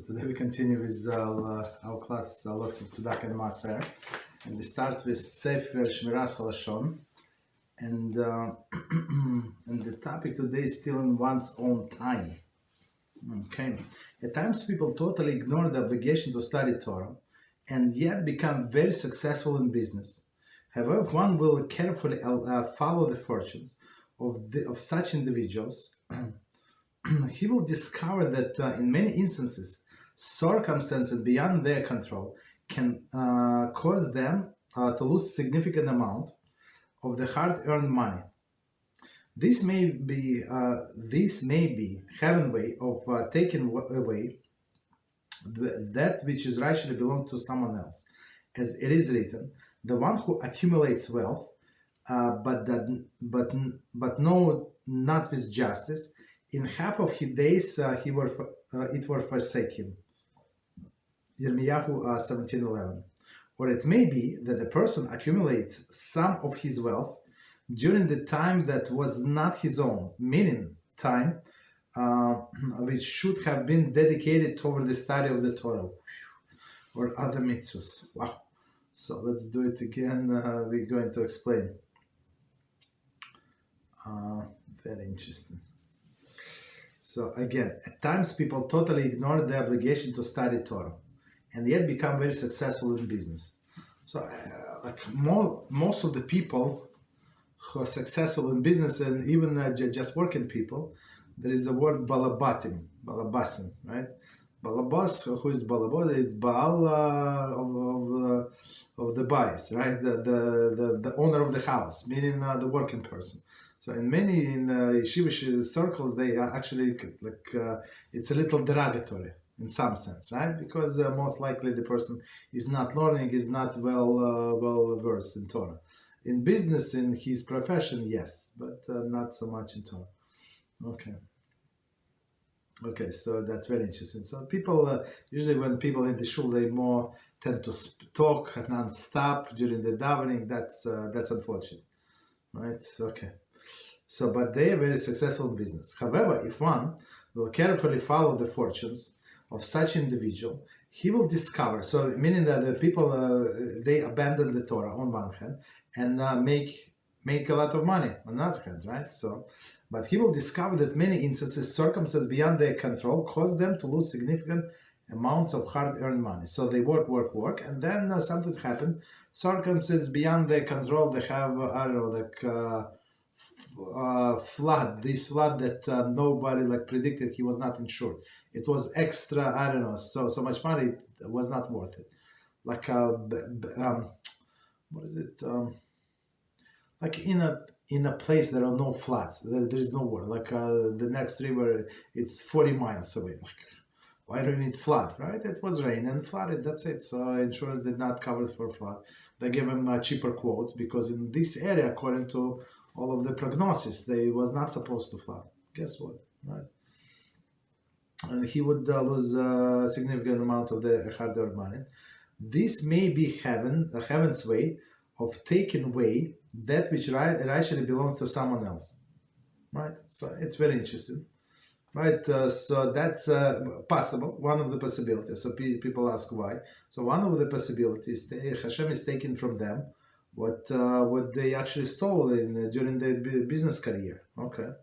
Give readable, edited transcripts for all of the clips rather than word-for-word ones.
Today we continue with our class, lots of Tzedakah and Maaser, and we start with Sefer, Shmiras, Haloshon, and and the topic today is still in one's own time. Okay, at times people totally ignore the obligation to study Torah, and yet become very successful in business. However, if one will carefully follow the fortunes of such individuals, he will discover that in many instances, circumstances beyond their control can cause them to lose significant amount of the hard-earned money. This may be heaven way of taking away that which is rightfully belongs to someone else, as it is written, the one who accumulates wealth, but no, not with justice. In half of his days, it will forsake him. Yirmiyahu 17:11. Or it may be that the person accumulates some of his wealth during the time that was not his own, meaning time which should have been dedicated toward the study of the Torah or other mitzvahs. Wow. So let's do it again. We're going to explain. Very interesting. So again, at times people totally ignore the obligation to study Torah, and yet become very successful in business. So most of the people who are successful in business, and even just working people, there is the word balabasim, right? Balabas, who is balabas? It's Baal of the bias, right? The owner of the house, meaning the working person. So in many yeshivish circles, they are actually it's a little derogatory in some sense, right? Because most likely the person is not learning, is not well versed in Torah. In business, in his profession, yes, but not so much in Torah. Okay, so that's very interesting. So people usually when people in the shul, they more tend to talk non-stop during the davening. That's unfortunate, right? Okay. So, but they are very successful in business. However, if one will carefully follow the fortunes of such individual, he will discover. So, meaning that the people they abandon the Torah on one hand and make a lot of money on the other hand, right? So, but he will discover that many instances, circumstances beyond their control, cause them to lose significant amounts of hard-earned money. So they work, and then something happened. Circumstances beyond their control. They have flood, this flood that nobody predicted. He was not insured. It was extra, so much money, it was not worth it. What is it? In a place there are no floods, there is no water. The next river, it's 40 miles away. Why do you need flood, right? It was rain and flooded, that's it. So insurance did not cover for flood. They gave him cheaper quotes because in this area, according to all of the prognosis, they was not supposed to flood. Guess what, right? And he would lose a significant amount of the hard-earned money. This may be heaven's way of taking away that which rightfully belongs to someone else, right? So it's very interesting, right? So that's possible, one of the possibilities. So people ask why. So one of the possibilities, Hashem is taking from them what they actually stole during their business career. Okay,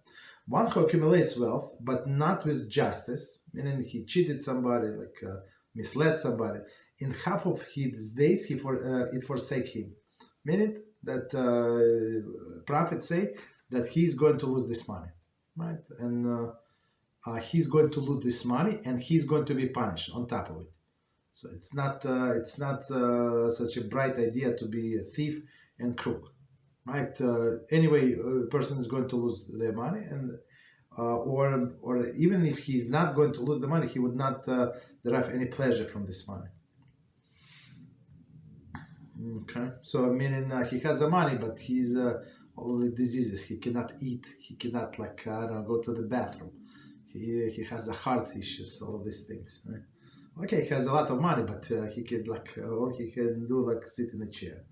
one who accumulates wealth but not with justice, meaning he cheated somebody, misled somebody. In half of his days, it forsake him, meaning that prophets say that he's going to lose this money, right? And he's going to lose this money, and he's going to be punished on top of it. So it's not such a bright idea to be a thief and crook, right? Anyway, a person is going to lose their money, and or even if he's not going to lose the money, he would not derive any pleasure from this money. Okay, so meaning he has the money, but he's all the diseases. He cannot eat. He cannot go to the bathroom. He has the heart issues. All of these things. Right? Okay, he has a lot of money, but he can all he can do sit in a chair,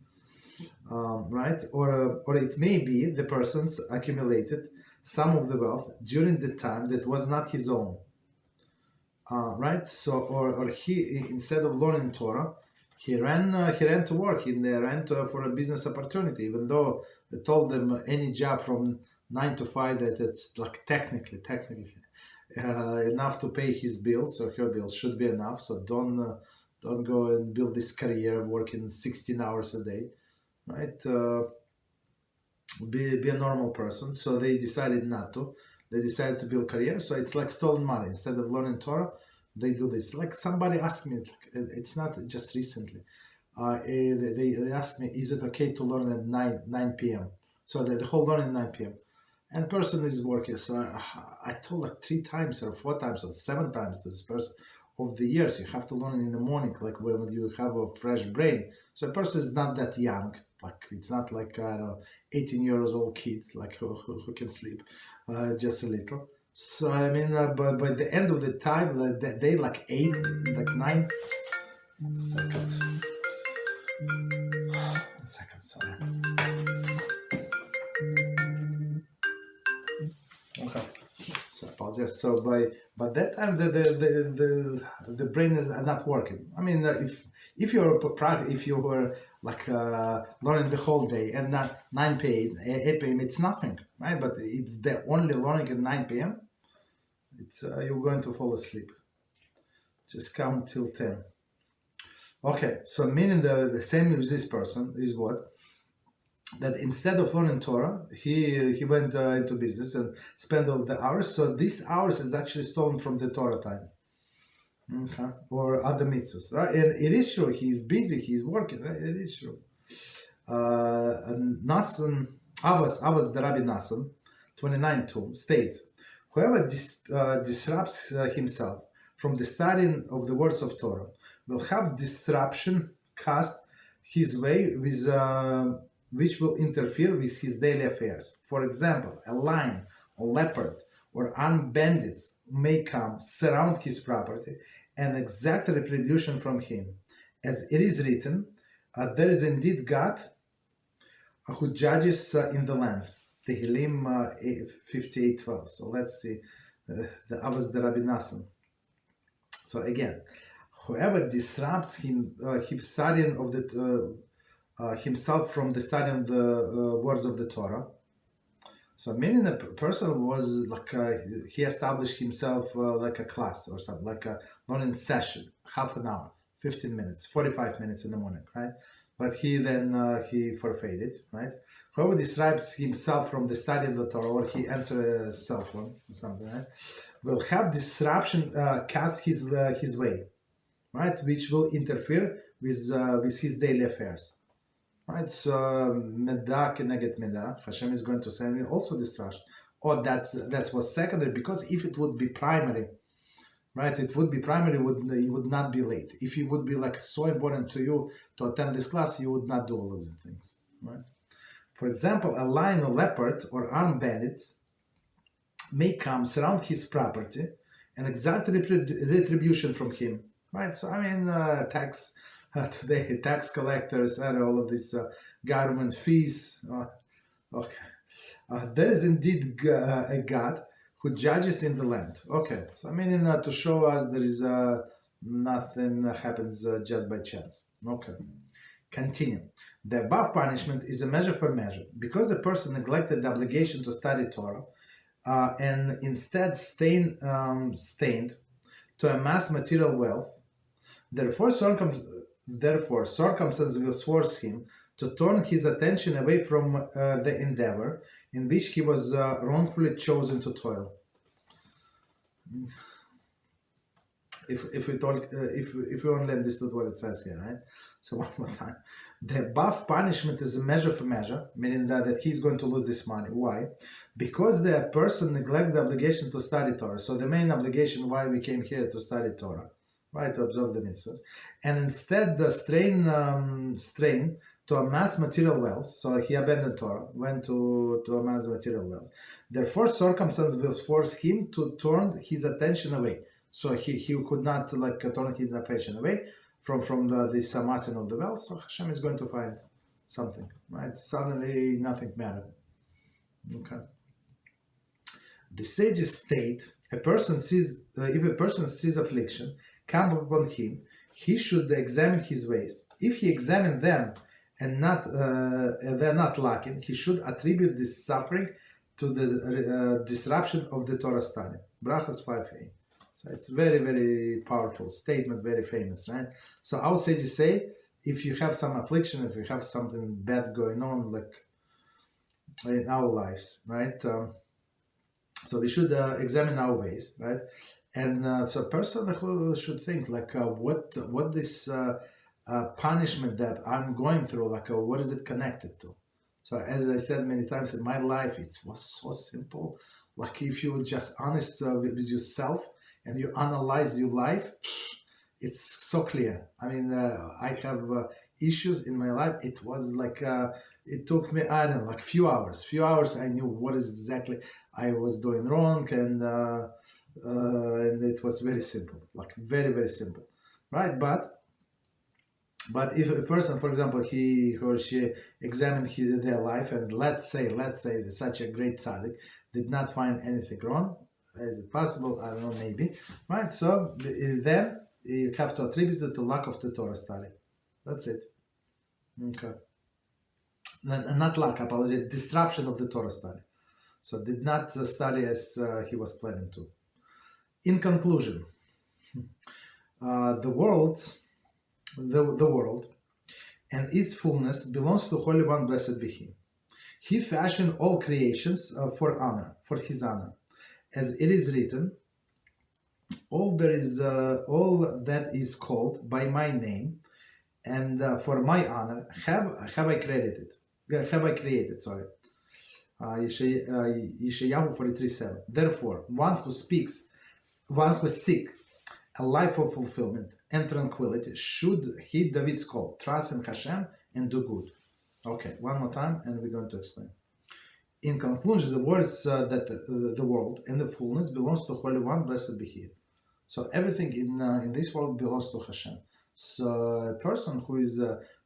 right? Or it may be the person's accumulated some of the wealth during the time that was not his own, right? So, or he, instead of learning Torah, he ran to work. He ran for a business opportunity, even though they told him any job from 9 to 5 that it's like technically enough to pay his bills or her bills should be enough. So don't go and build this career working 16 hours a day, right? Be a normal person. So they decided not to. They decided to build career. So it's like stolen money. Instead of learning Torah, they do this. Like somebody asked me, it's not just recently. They asked me, is it okay to learn at 9 p.m.? So the whole learning at 9 p.m. And person is working. So I told like 3 times or 4 times or 7 times to this person, over the years, you have to learn in the morning, like when you have a fresh brain. So a person is not that young. Like it's not like 18 years old kid, like who can sleep just a little. So I mean, but by the end of the time, like the day, like 8, like 9 seconds. 1 second, sorry. Okay. So I apologize. So by that time, the brain is not working. I mean, if you were like learning the whole day and not 9 p.m., 8 p.m., it's nothing, right? But it's the only learning at 9 p.m. It's you're going to fall asleep. Just count till 10. Okay, so meaning the same with this person is what? That instead of learning Torah, he went into business and spent all the hours. So these hours is actually stolen from the Torah time, okay, or other mitzvahs, right? And it is true, he's busy, he's working, right? It is true. Nassan, Avos the Rabbi Nassan, 29:2 states, whoever disrupts himself from the studying of the words of Torah will have disruption cast his way with which will interfere with his daily affairs. For example, a lion or leopard or armed bandits may come, surround his property, and exact retribution from him. As it is written, there is indeed God who judges in the land. Tehillim 58:12. So let's see, the Avos the Rabbi Nassan. So again, whoever disrupts his studying of the himself from the study of the words of the Torah. So meaning the person was like he established himself like a class or something, like a learning session, half an hour, 15 minutes, 45 minutes in the morning, right? But he then he forfeited, right? Whoever disrupts himself from the study of the Torah, or he enters a cell phone or something, right, will have disruption cast his way, right, which will interfere with his daily affairs. Right, so Medah keneged Medah, Hashem is going to send me also destruction. Or that's what's secondary, because if it would be primary, right, it would be primary, you would not be late. If it would be like so important to you to attend this class, you would not do all of the things, right? For example, a lion or leopard or armed bandits may come, surround his property, and exact retribution from him, right? So I mean, today, tax collectors and all of these government fees. Okay, there is indeed a God who judges in the land. Okay, so I mean to show us there is nothing happens just by chance. Okay, continue. The above punishment is a measure for measure, because a person neglected the obligation to study Torah and instead stained to amass material wealth. Therefore, circumstance will force him to turn his attention away from the endeavor in which he was wrongfully chosen to toil. If we only understood what it says here, right? So one more time, the above punishment is a measure for measure, meaning that he's going to lose this money. Why? Because the person neglects the obligation to study Torah. So the main obligation why we came here to study Torah, right, to observe the mitzvahs, and instead the strain to amass material wealth. So he abandoned Torah, went to amass material wealth. Therefore, circumstance will force him to turn his attention away. So he could not like turn his attention away from this amassing of the wealth. So Hashem is going to find something, right? Suddenly nothing mattered. Okay. The sages state, if a person sees affliction come upon him, he should examine his ways. If he examines them and they're not lacking, he should attribute this suffering to the disruption of the Torah study. Brachas 5a. So it's very, very powerful statement, very famous, right? So our sages say, if you have some affliction, if you have something bad going on, like in our lives, right? So we should examine our ways, right? And so a person who should think, like, what this punishment that I'm going through, like, what is it connected to? So as I said many times in my life, it was so simple. Like, if you were just honest with yourself and you analyze your life, it's so clear. I mean, I have issues in my life. It was like, it took me, I don't know, like few hours. I knew what is exactly I was doing wrong, and it was very simple, like very, very simple, right? But if a person, for example, he or she examined their life, and let's say such a great tzaddik did not find anything wrong, is it possible? I don't know, maybe, right? So then you have to attribute it to lack of the Torah study. That's it. Okay. Not lack, apology, disruption of the Torah study. So did not study as he was planning to. In conclusion, the world and its fullness belongs to Holy One, blessed be He. He fashioned all creations for His honor, as it is written, all that is called by my name and for my honor have I created. Sorry. Yeshayahu 43:7. Therefore, one who seeks a life of fulfillment and tranquility should heed David's call, trust in Hashem and do good. Okay, one more time, and we're going to explain. In conclusion, the words that the world and the fullness belongs to Holy One, blessed be He. So everything in this world belongs to Hashem. So a person who is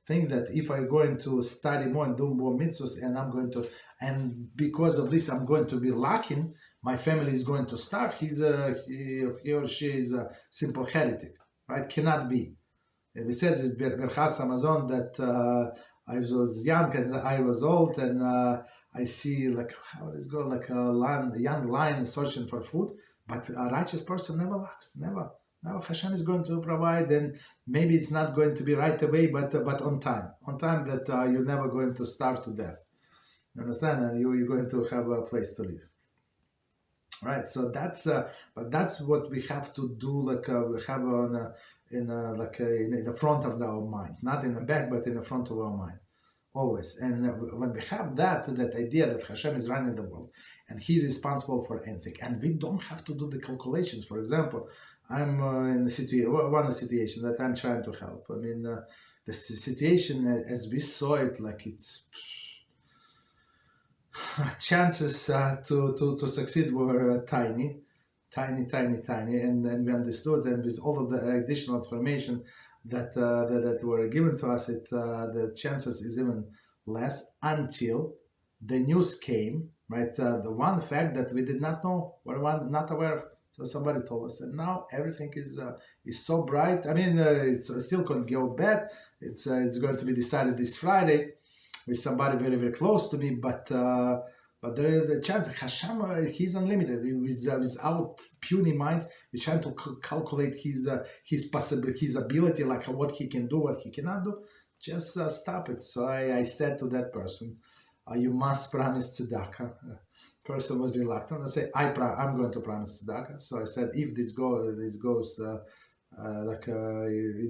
think that if I'm going to study more and do more mitzvahs, and because of this I'm going to be lacking, my family is going to starve, he or she is a simple heretic, right? Cannot be. We said in Berchas Amazon that I was young and I was old, and I see, like, how does it go, like a young lion searching for food, but a righteous person never lacks, never. Now Hashem is going to provide, and maybe it's not going to be right away, but on time that you're never going to starve to death. You understand? And you're going to have a place to live. Right. So that's what we have to do. Like we have in the front of our mind, not in the back, but in the front of our mind, always. And when we have that idea that Hashem is running the world and He's responsible for anything, and we don't have to do the calculations. For example, I'm in a situation that I'm trying to help. I mean, the situation as we saw it, like it's chances to succeed were tiny, and we understood, and with all of the additional information that were given to us, the chances is even less until the news came. Right, the one fact that we did not know, were not aware of. So somebody told us, and now everything is so bright. I mean, it's still can go bad. It's going to be decided this Friday with somebody very, very close to me. But there is the chance. Hashem, He's unlimited. Without puny minds, we're trying to calculate his ability, like what He can do, what He cannot do. Just stop it. So I said to that person, you must promise tzedakah. Person was reluctant. I said, I'm going to promise tzedakah. So I said, if this goes is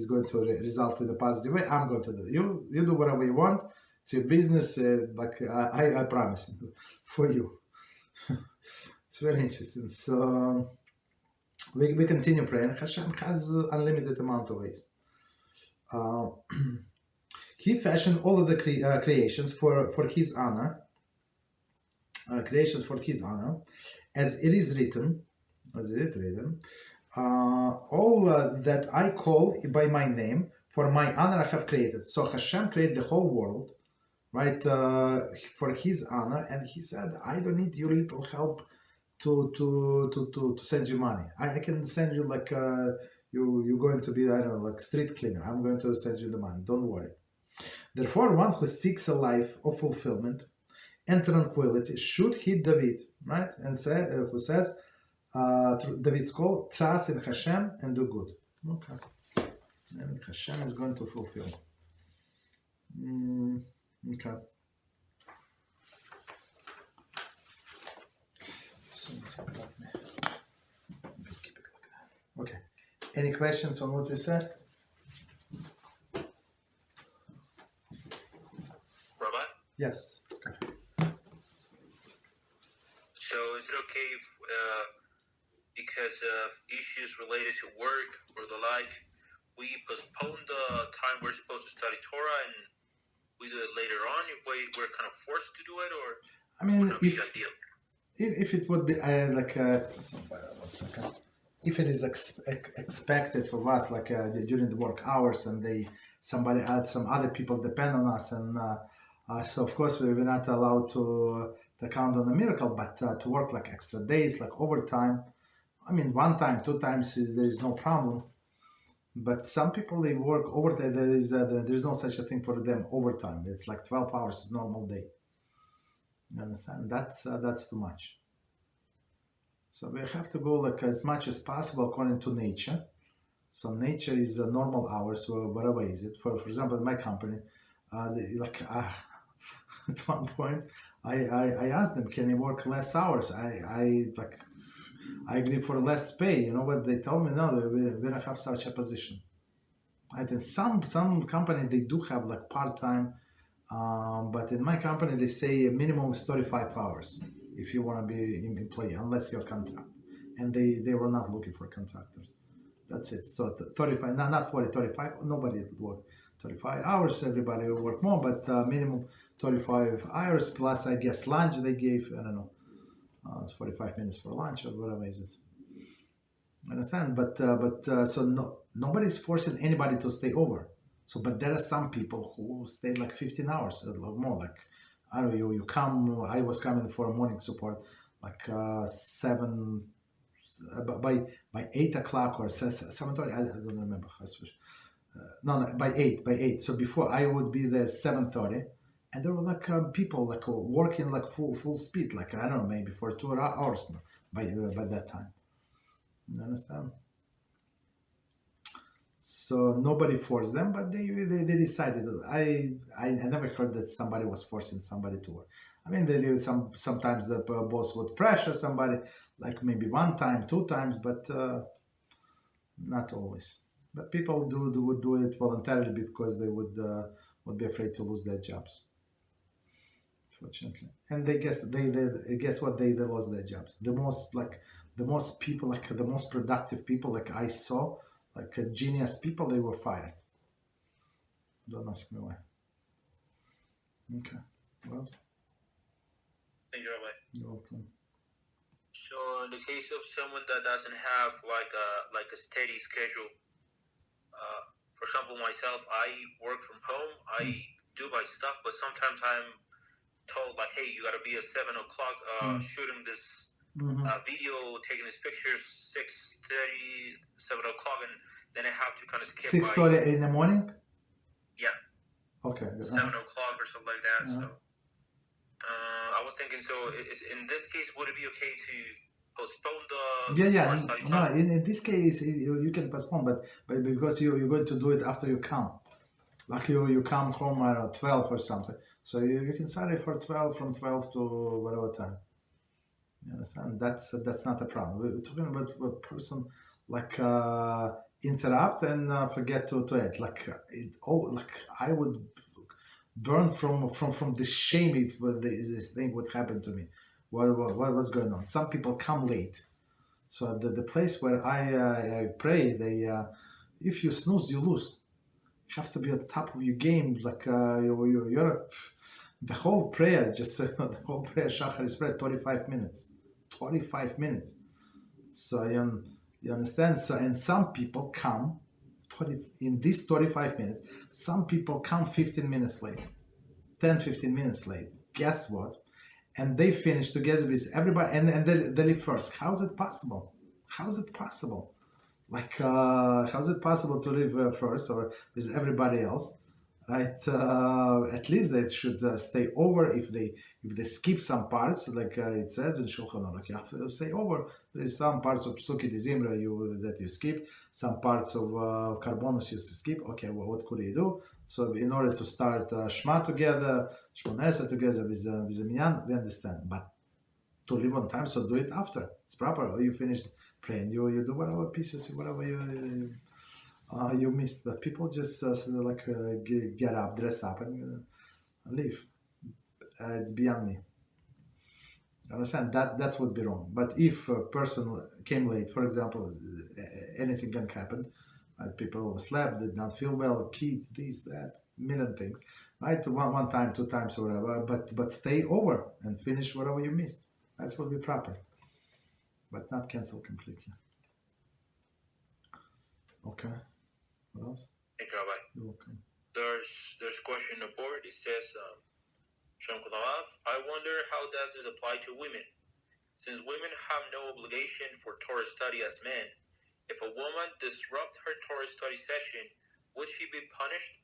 going to result in a positive way, I'm going to do it. You do whatever you want. It's your business. I promise for you. It's very interesting. So we continue praying. Hashem has unlimited amount of ways. He fashioned all of the creations for His honor. Creations for His honor, as it is written, all that I call by my name, for my honor I have created. So Hashem created the whole world, right, for His honor, and He said, I don't need your little help to send you money. I can send you like you're going to be, I don't know, like street cleaner. I'm going to send you the money. Don't worry. Therefore, one who seeks a life of fulfillment and tranquility should heed David, right? And who says, David's call, trust in Hashem and do good. Okay. And Hashem is going to fulfill. Okay. Okay. Any questions on what we said? Rabbi? Yes. Okay. So is it okay if, because of issues related to work or the like, we postpone the time we're supposed to study Torah and we do it later on if we're kind of forced to do it, or I mean, if it would be like 1 second. If it is expected of us, like during the work hours, and some other people depend on us, and so of course we're not allowed to count on a miracle, but to work like extra days, like overtime. I mean, 1 time, 2 times, there is no problem. But some people, they work overtime. There is no such a thing for them overtime. It's like 12 hours is normal day. You understand? That's too much. So we have to go like as much as possible according to nature. So nature is normal hours, so whatever is it. For example, in my company, at one point, I asked them, can they work less hours? I agree for less pay. You know what they told me? No, we don't have such a position. I think some company, they do have like part-time, but in my company they say a minimum is 35 hours if you want to be an employee, unless you're contract. And they were not looking for contractors. That's it. So 35, not 40, 35. Nobody would work 35 hours. Everybody will work more, but minimum 35 hours plus, I guess, lunch they gave. I don't know. 45 minutes for lunch or whatever is it. Understand? But so nobody's forcing anybody to stay over. So, but there are some people who stay like 15 hours or more. Like, I don't know, you come. I was coming for a morning support, like 7 by 8 o'clock or 7:30. I don't remember. No, by 8. So before I would be there 7:30. And there were like people like working like full speed, like I don't know, maybe for 2 hours by that time. You understand? So nobody forced them, but they decided. I never heard that somebody was forcing somebody to work. I mean, they do sometimes the boss would pressure somebody, like maybe 1 time, 2 times, but not always. But people would do it voluntarily because they would be afraid to lose their jobs. Fortunately, and they guess what they lost their jobs. The most people, like the most productive people, like I saw, like genius people, they were fired. Don't ask me why. Okay, what else? Thank you, Rabbi. You're welcome. So in the case of someone that doesn't have like a steady schedule, for example, myself, I work from home. I do my stuff, but sometimes I'm told like, hey, you got to be at 7 o'clock shooting this video, taking these pictures, 6:30, 7 o'clock, and then I have to kind of skip 6:30 in the morning. Yeah. Okay. 7 o'clock or something like that. So I was thinking, so in this case, would it be okay to postpone the? No. In this case, you can postpone, but because you're going to do it after you come. Like you come home at 12 or something. So you can start it for 12, from 12 to whatever time. You understand? That's not a problem. We're talking about a person like interrupt and forget to add. Like I would burn from the shame this thing would happen to me. What's going on? Some people come late. So the place where I pray, they if you snooze, you lose. You have to be on top of your game, like you're the whole prayer, the whole prayer Shachar is prayer 35 minutes. 35 minutes. So you understand? So and some people come in these 35 minutes, some people come 15 minutes late, 10, 15 minutes late. Guess what? and they finish together with everybody, and they live first. How is it possible? How is it possible? Like, how is it possible to live first or with everybody else? Right? At least they should stay over if they skip some parts, like it says in Shulchan Aruch. You have to stay over. There is some parts of Psuki de Zimra that you skipped, some parts of Carbonus you skip. Okay, well, what could you do? So in order to start Shema together, Shmonesha together with the Minyan, we understand. But to live on time, so do it after. It's proper. You finished praying, you do whatever pieces, whatever you missed. But people just get up, dress up, and leave. It's beyond me. Understand that would be wrong. But if a person came late, for example, anything can happen. Right? People slept, did not feel well, kids, this, that, million things. Right? One time, 2 times, or whatever. But stay over and finish whatever you missed. That would be proper. But not cancel completely. Okay. What else? Thank you, Rabbi. You're welcome. There's a question on the board. It says, Shalom Kulav, I wonder how does this apply to women? Since women have no obligation for Torah study as men, if a woman disrupts her Torah study session, would she be punished?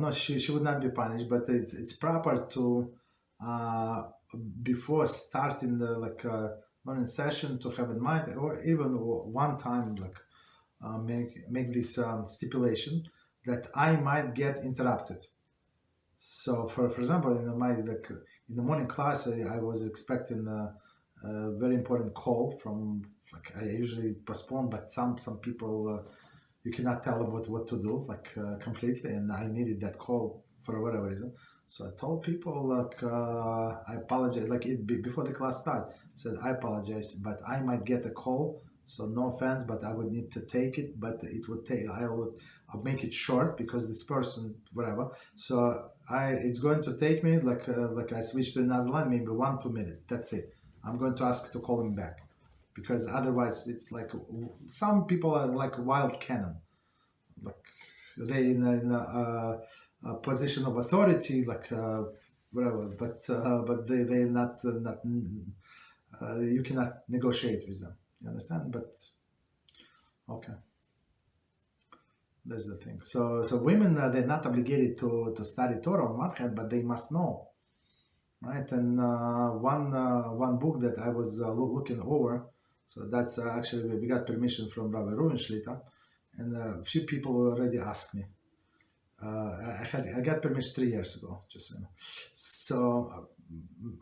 No, she would not be punished, but it's proper to before starting the learning session to have in mind, or even one time make this stipulation that I might get interrupted. So for example, in the morning class, I was expecting a very important call from, I usually postpone, but some people you cannot tell them what to do completely, and I needed that call for whatever reason. So I told people I apologize, before the class started. I said I apologize, but I might get a call. So no offense, but I would need to take it. But it would take. I'll make it short because this person, whatever. So it's going to take me I switched to another line, maybe 1-2 minutes. That's it. I'm going to ask to call him back, because otherwise it's some people are like wild cannon, they in a position of authority, whatever. But they're not. You cannot negotiate with them. You understand? But okay, that's the thing. So women, they're not obligated to study Torah on one hand, but they must know, right? And one book that I was looking over, so that's actually we got permission from Rabbi Reuven Shlita, and a few people already asked me. I got permission 3 years ago, just so you know. So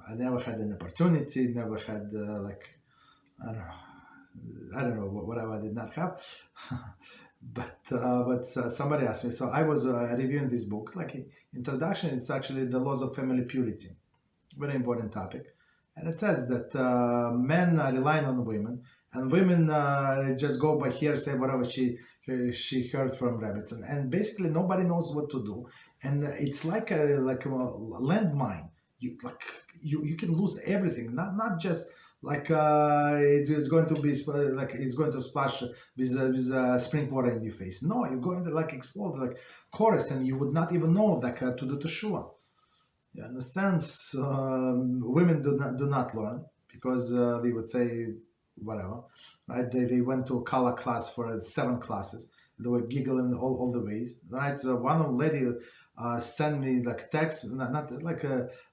I never had an opportunity, never had I don't know whatever I did not have. but somebody asked me. So I was reviewing this book, introduction. It's actually the laws of family purity, very important topic, and it says that men are relying on women, and women just go by hearsay, whatever she heard from rabbits, and basically nobody knows what to do, and it's like a landmine. You can lose everything, not just it's going to be it's going to splash with spring water in your face. No, you're going to explode chorus, and you would not even know to do teshuva. You understand? So, women do not learn because they would say whatever, right? They went to a color class for 7 classes. They were giggling all the ways, right? So one lady sent me text, not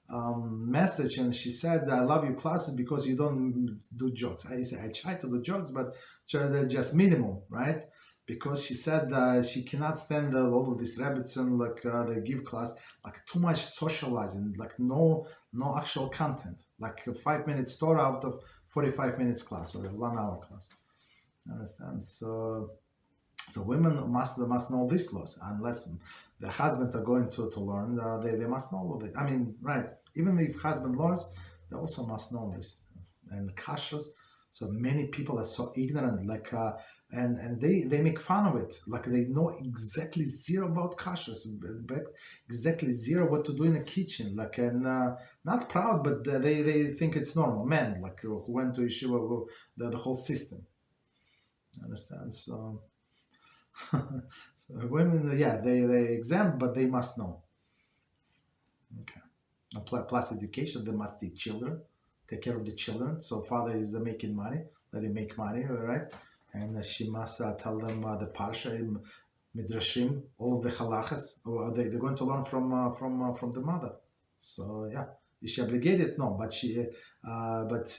a message, and she said, "I love your classes because you don't do jokes." I said, "I try to do jokes, but just minimum, right?" Because she said she cannot stand all of these rabbits and they give class too much socializing, no actual content, 5 minutes Torah out of 45 minutes class or a 1 hour class. Understand? So women must know these laws, unless the husband are going to learn. They must know it. I mean, right? Even if husband learns, they also must know this. And kashrus. So many people are so ignorant, and they make fun of it. They know exactly zero about kashrus, exactly zero what to do in the kitchen. And not proud, but they think it's normal. Men who went to yeshiva, the whole system. Understand? So. So women, they exempt, but they must know. Okay. plus education. They must teach children, take care of the children. So father is making money, let him make money, right? And she must tell them the parsha, midrashim, all of the halachas. They're going to learn from the mother. So yeah, is she obligated? No, but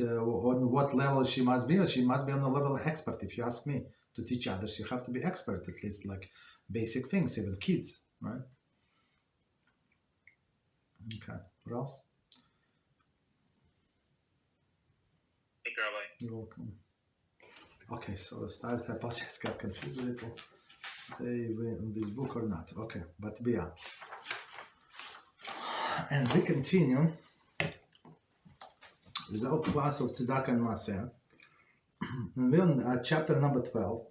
on what level she must be? She must be on the level of expert. If you ask me, to teach others, you have to be expert, at least like basic things, even kids, right? Okay, what else? Thank you, Rabbi. You're welcome. Okay, so the stars, I apologize, got confused a little. They were in this book or not? Okay, but yeah. And we continue with our class of Tzedakah and Maaser. And we're on chapter number 12.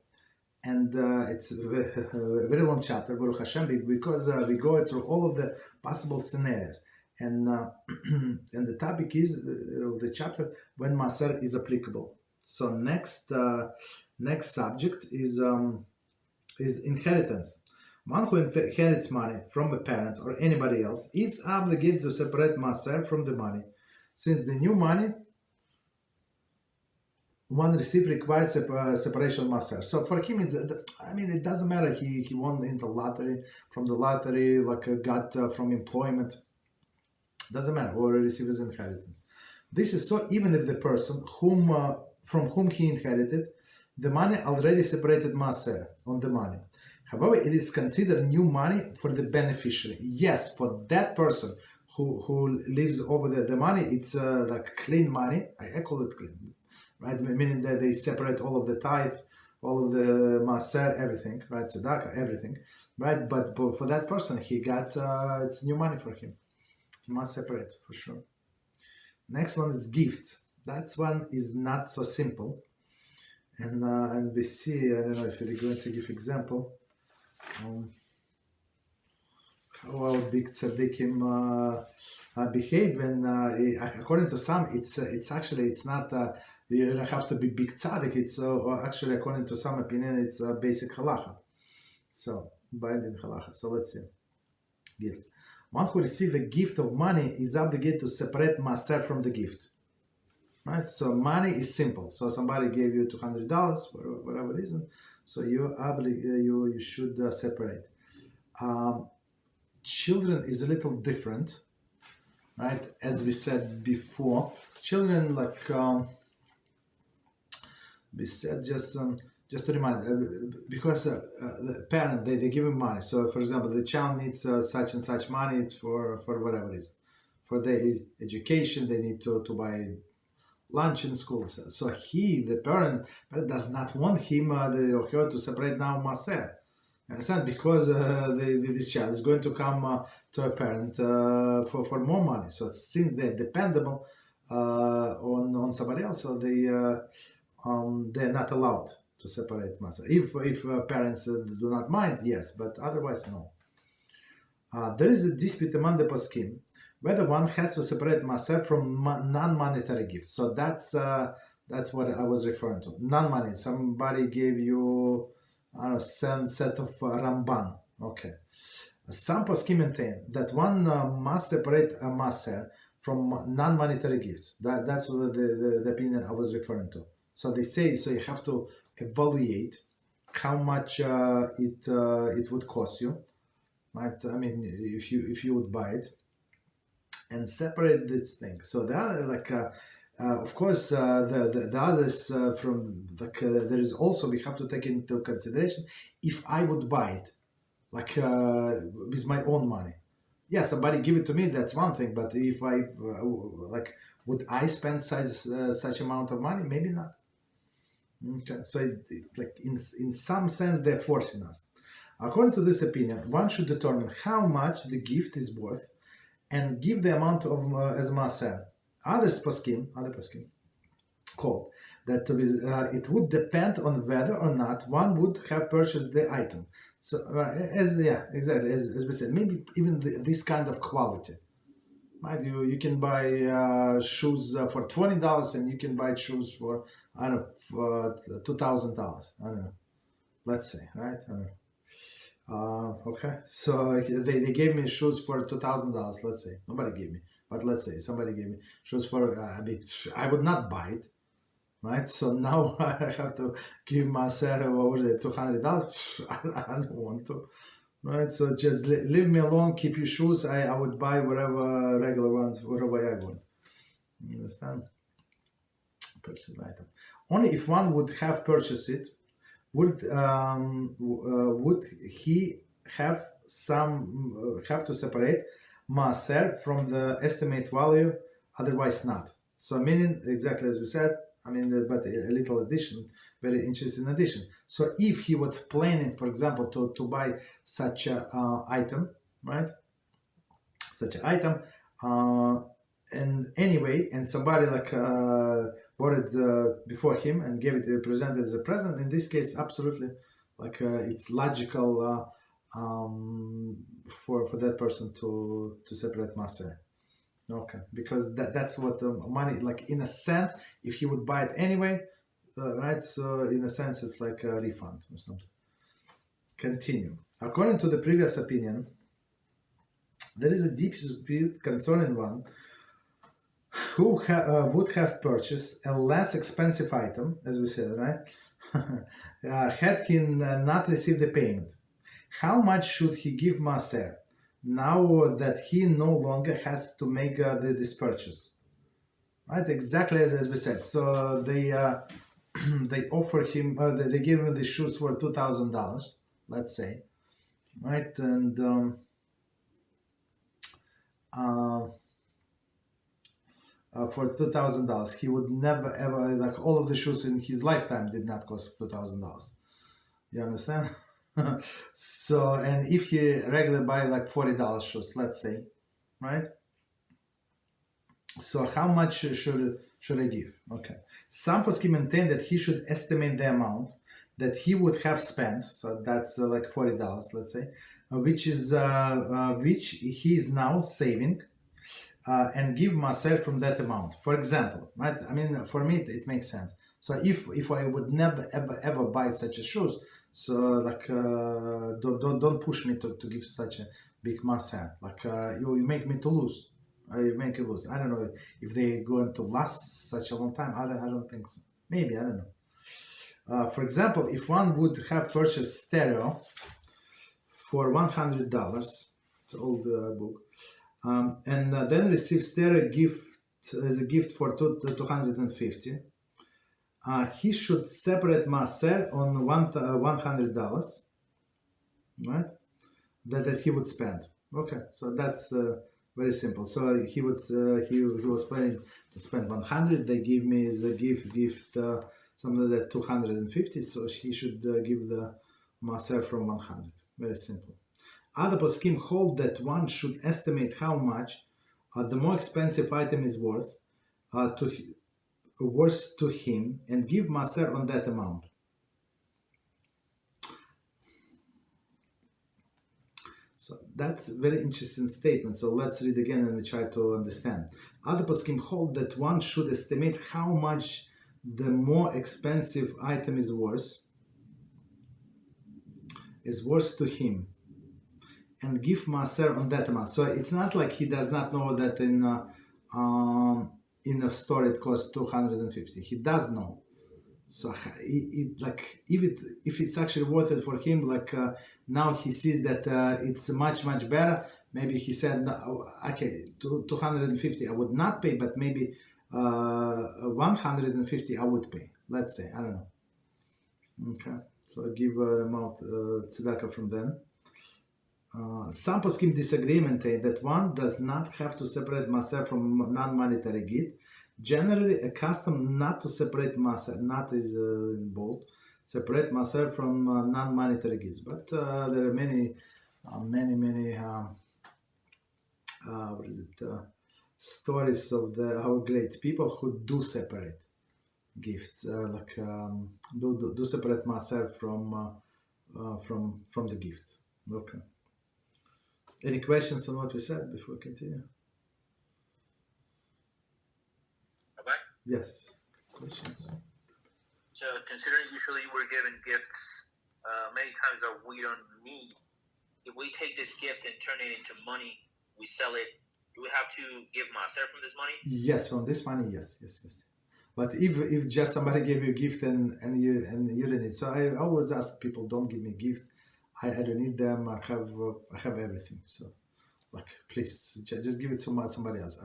And it's a very long chapter, Baruch Hashem, because we go through all of the possible scenarios. And and the topic is of the chapter when Maaser is applicable. So next subject is inheritance. One who inherits money from a parent or anybody else is obligated to separate Maaser from the money, since the new money one received required separation of Maaser. So for him, it doesn't matter. He won in the lottery, from the lottery, like got from employment. Doesn't matter, or receive his inheritance. This is so even if the person from whom he inherited the money already separated Maaser on the money. However, it is considered new money for the beneficiary. Yes, for that person who lives over the money, it's like clean money. I call it clean, right? Meaning that they separate all of the tithe, all of the Maaser, everything, right? Tzedakah, everything, right? But for that person, he got it's new money for him. He must separate for sure. Next one is gifts. That one is not so simple, and we see. I don't know if we're going to give example. How our big tzaddikim behave, and according to some, it's actually it's not. You don't have to be big tzaddik. It's actually according to some opinion, it's basic halacha. So binding halacha. So let's see. Gifts. One who receives a gift of money is obligated to separate Maaser from the gift. Right? So money is simple. So somebody gave you $200 for whatever reason. So you should separate. Children is a little different, right? As we said before, children like we said just to remind, because the parent they give him money. So for example, the child needs such and such money for whatever reason, for their education. They need to buy lunch in school. So the parent does not want him or her to separate now Maaser. Understand? Because this child is going to come to a parent for more money. So since they're dependable on somebody else, so they're not allowed to separate Maaser. If parents do not mind, yes, but otherwise no. There is a dispute among the poskim whether one has to separate Maaser from non-monetary gifts. So that's what I was referring to. Non-money. Somebody gave you a set of Ramban. Okay. Some poskim maintain that one must separate a Maaser from non-monetary gifts. That's the opinion I was referring to. So they say, so you have to evaluate how much it would cost you, right? I mean, if you would buy it, and separate this thing. So the other, of course, the others from there is also we have to take into consideration if I would buy it, with my own money. Yeah, somebody give it to me, that's one thing. But if I would I spend such amount of money? Maybe not. Okay, so in some sense they're forcing us. According to this opinion, one should determine how much the gift is worth and give the amount of as Maaser. Other poskim called that it would depend on whether or not one would have purchased the item. So exactly as we said, maybe even this kind of quality. Right? You can buy shoes for $20 and you can buy shoes for $2,000. I don't know. Let's say, right? Okay, so they gave me shoes for $2,000. Let's say nobody gave me. But let's say somebody gave me shoes for I would not buy it, right? So now I have to give myself over the $200. I don't want to, right? So just leave me alone. Keep your shoes. I would buy whatever regular ones, whatever I want. You understand? Purchase item. Only if one would have purchased it, would he have to separate Maaser from the estimate value, otherwise not. So meaning exactly as we said, but a little addition, very interesting addition. So if he was planning, for example, to buy such a item, right? Such an item, and anyway, and somebody bought it before him and gave it presented as a present. In this case, absolutely, it's logical for that person to separate Maaser. Okay, because that's what the money, in a sense, if he would buy it anyway, right? So in a sense, it's like a refund or something. Continue. According to the previous opinion, there is a deep dispute concerning one who would have purchased a less expensive item, as we said, right? Had he not received the payment. How much should he give Maaser now that he no longer has to make this purchase? Right, exactly as we said. So they offer him, they give him the shoes for $2,000, let's say, right? And for $2,000, he would never ever, all of the shoes in his lifetime did not cost $2,000. You understand? So, and if he regularly buy $40 shoes, let's say, right? So how much should I give? Okay. Some poskim maintain that he should estimate the amount that he would have spent. So that's $40, let's say, which he is now saving, and give Maaser from that amount. For example, right? For me it makes sense. So if I would never ever buy such a shoes, so don't push me to give such a big Maaser. You make me to lose. You make it lose. I don't know if they're going to last such a long time. I don't think so. Maybe, I don't know. For example, if one would have purchased stereo for $100, it's an old book, and then received stereo gift as a gift for $250. He should separate Maaser on $100, right? That he would spend. Okay, so that's very simple. So he was planning to spend 100. They give me as a gift something like that 250. So he should give the Maaser from 100. Very simple. Other poskim hold that one should estimate how much the more expensive item is worth to him and give Maaser on that amount. So that's a very interesting statement. So let's read again and we try to understand. Other poskim hold that one should estimate how much the more expensive item is worth to him and give Maaser on that amount. So it's not like he does not know that in a store it costs $250. He does know. So if it's actually worth it for him, now he sees that it's much better. Maybe he said, no, okay, $250 I would not pay, but maybe $150 I would pay. Let's say, I don't know. Okay, so give amount tzedakah from then. Some poskim disagree and maintain that one does not have to separate Maaser from non-monetary gift. Generally, a custom not to separate Maaser, not is in bold, separate Maaser from non-monetary gifts. But there are many stories of our great people who do separate gifts, do separate Maaser from the gifts. Okay. Any questions on what we said before we continue? Rabbi? Yes. Questions? So, considering usually we're given gifts many times that we don't need, if we take this gift and turn it into money, we sell it do we have to give Maaser from this money? Yes, from this money, yes. But if just somebody gave you a gift and you don't need, so I always ask people, don't give me gifts. I don't need them. I have everything. So, like, please just give it to somebody else.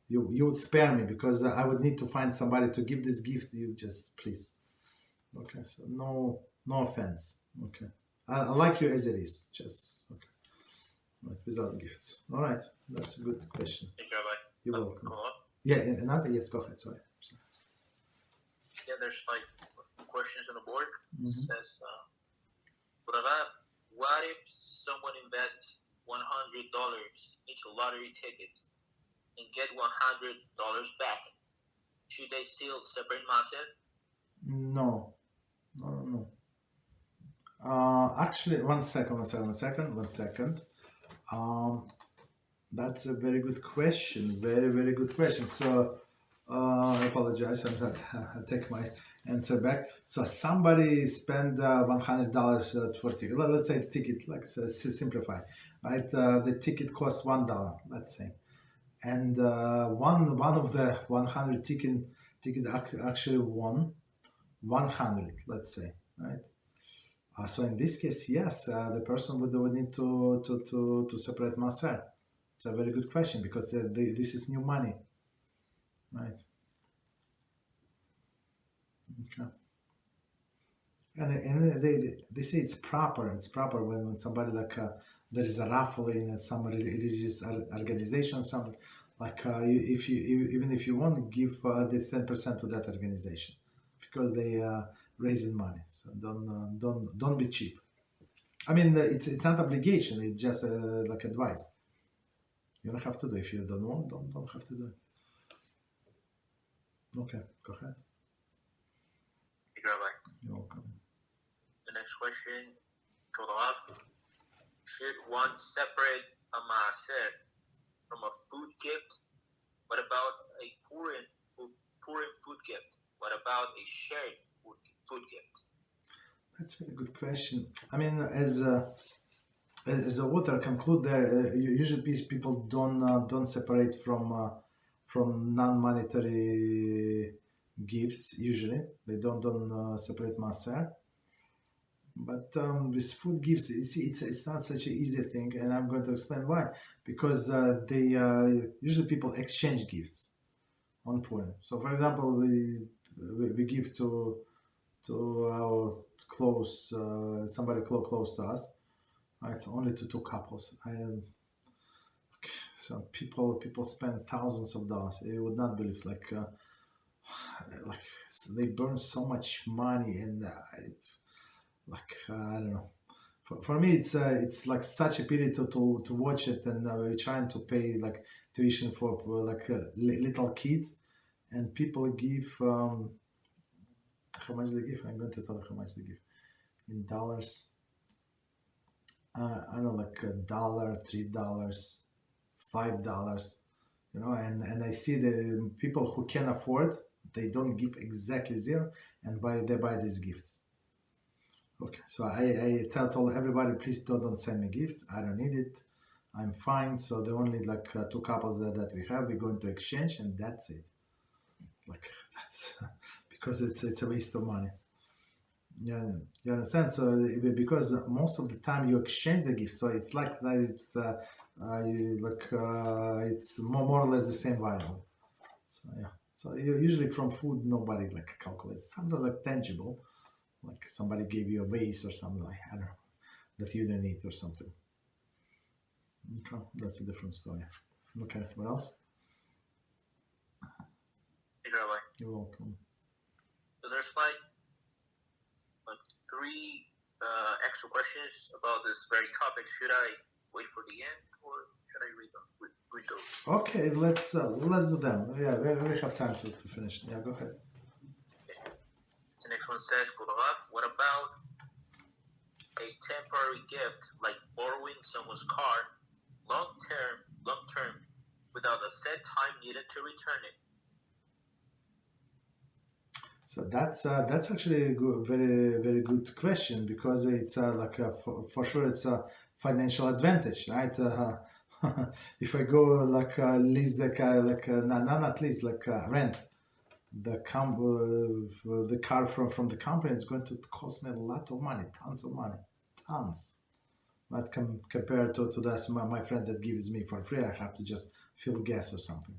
You would spare me because I would need to find somebody to give this gift. You just please. Okay, so no offense. Okay, I like you as it is. Just okay, right, without gifts. All right, that's a good question. Thank you, Rabbi. You're welcome. Hello? Yeah, another yes. Go ahead. Sorry. Yeah, there's like a few questions on the board. Mm-hmm. It says, Rabbi, what if someone invests $100 into lottery tickets and get $100 back? Should they still separate Maaser? No. Actually, one second. That's a very good question. Very, very good question. So, I apologize. I take my answer back. So, somebody spent $100 for ticket. Let's say ticket, like simplify, right? The ticket costs $1, let's say, and one of the 100 ticket actually won 100, let's say, right? So in this case, yes, the person would need to separate Maaser. It's a very good question because this is new money, right? Okay. And they say it's proper. It's proper when somebody there is a raffle in some religious organization, something like even if you want to give this 10% to that organization because they raising money. So don't be cheap. I mean, it's not obligation. It's just like advice. You don't have to do it. If you don't want, don't have to do it. Okay, go ahead. Thank you, Rabbi. You're welcome. The next question, should one separate a Maaser from a food gift? What about a Purim food gift? What about a shared food gift? That's a very good question. I mean, as the author conclude there, usually people don't separate from non-monetary gifts. Usually, they don't separate Maaser. But with food gifts, you see, it's not such an easy thing, and I'm going to explain why. Because they usually people exchange gifts on Purim. So, for example, we give to our close somebody close to us, right? Only to two couples. So people spend thousands of dollars. You would not believe, like they burn so much money, and I don't know. For me, it's like such a pity to watch it, and we're trying to pay like tuition for little kids, and people give how much they give. I'm going to tell you how much they give in dollars. I don't know, like $1, $3, $5, you know, and I see the people who can afford, they don't give exactly zero, and they buy these gifts. Okay, so I told everybody, please don't send me gifts. I don't need it. I'm fine. So the only two couples that we have, we're going to exchange, and that's it. That's because it's a waste of money. Yeah, you understand? So because most of the time you exchange the gifts, so it's like it's it's more or less the same value. So yeah. So usually from food, nobody calculates something like tangible. Like somebody gave you a vase or something, like, I don't know, that you don't need or something. Okay, that's a different story. Okay, what else? Hey, Rabbi. You're welcome. So there's three extra questions about this very topic. Should I wait for the end, or should I read those? Okay, let's do them. Yeah, we have time to finish. Yeah, go ahead. The next one says, what about a temporary gift like borrowing someone's car, long term, without a set time needed to return it? So that's actually a very, very good question, because it's for sure it's a financial advantage, right? If I go like lease not lease rent the car from the company, it's going to cost me a lot of money, tons of money, tons. But compared to that, my friend that gives me for free, I have to just fill gas or something.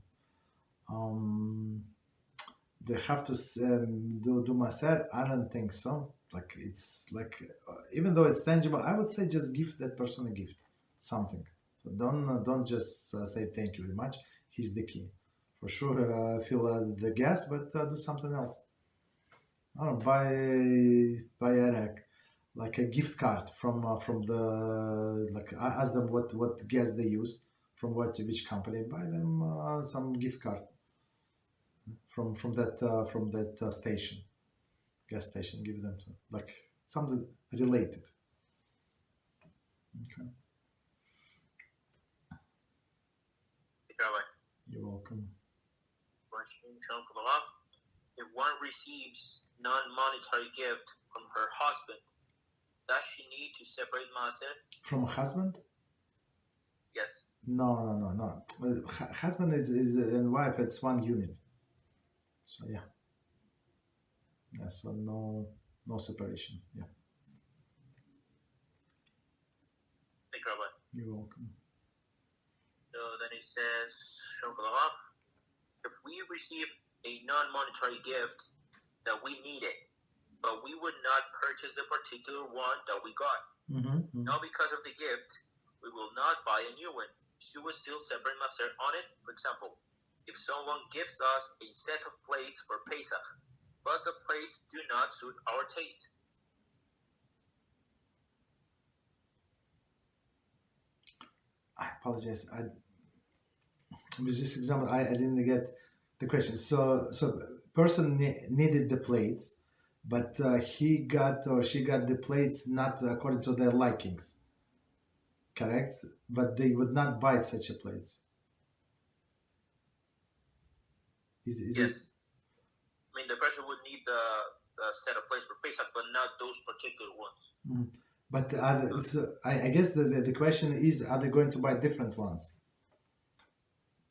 They have to do Maaser? I don't think so. Like it's like even though it's tangible, I would say just give that person a gift, something. So don't just say thank you very much. He's the key. For sure, fill the gas, but do something else. I don't know, buy like a gift card from the like I ask them what gas they use from which company. Buy them some gift card from that station, gas station. Give them to like something related. Okay. Rabbi. You're welcome. Question: if one receives non-monetary gift from her husband, does she need to separate Maaser? From a husband? Yes. No. Husband is and wife. It's one unit. So yeah. Yeah. So no separation. Yeah. Thank you, Rabbi. You're welcome. So then it says, if we receive a non-monetary gift that we needed, but we would not purchase the particular one that we got. Mm-hmm. Now because of the gift, we will not buy a new one. Should we still separate Maaser on it? For example, if someone gives us a set of plates for Pesach, but the plates do not suit our taste. I apologize. With this example, I didn't get the question. So person needed the plates, but he got or she got the plates not according to their likings. Correct? But they would not buy such a plates. Is yes. It? I mean, the person would need the set of plates for Pesach, but not those particular ones. But I guess the question is, are they going to buy different ones?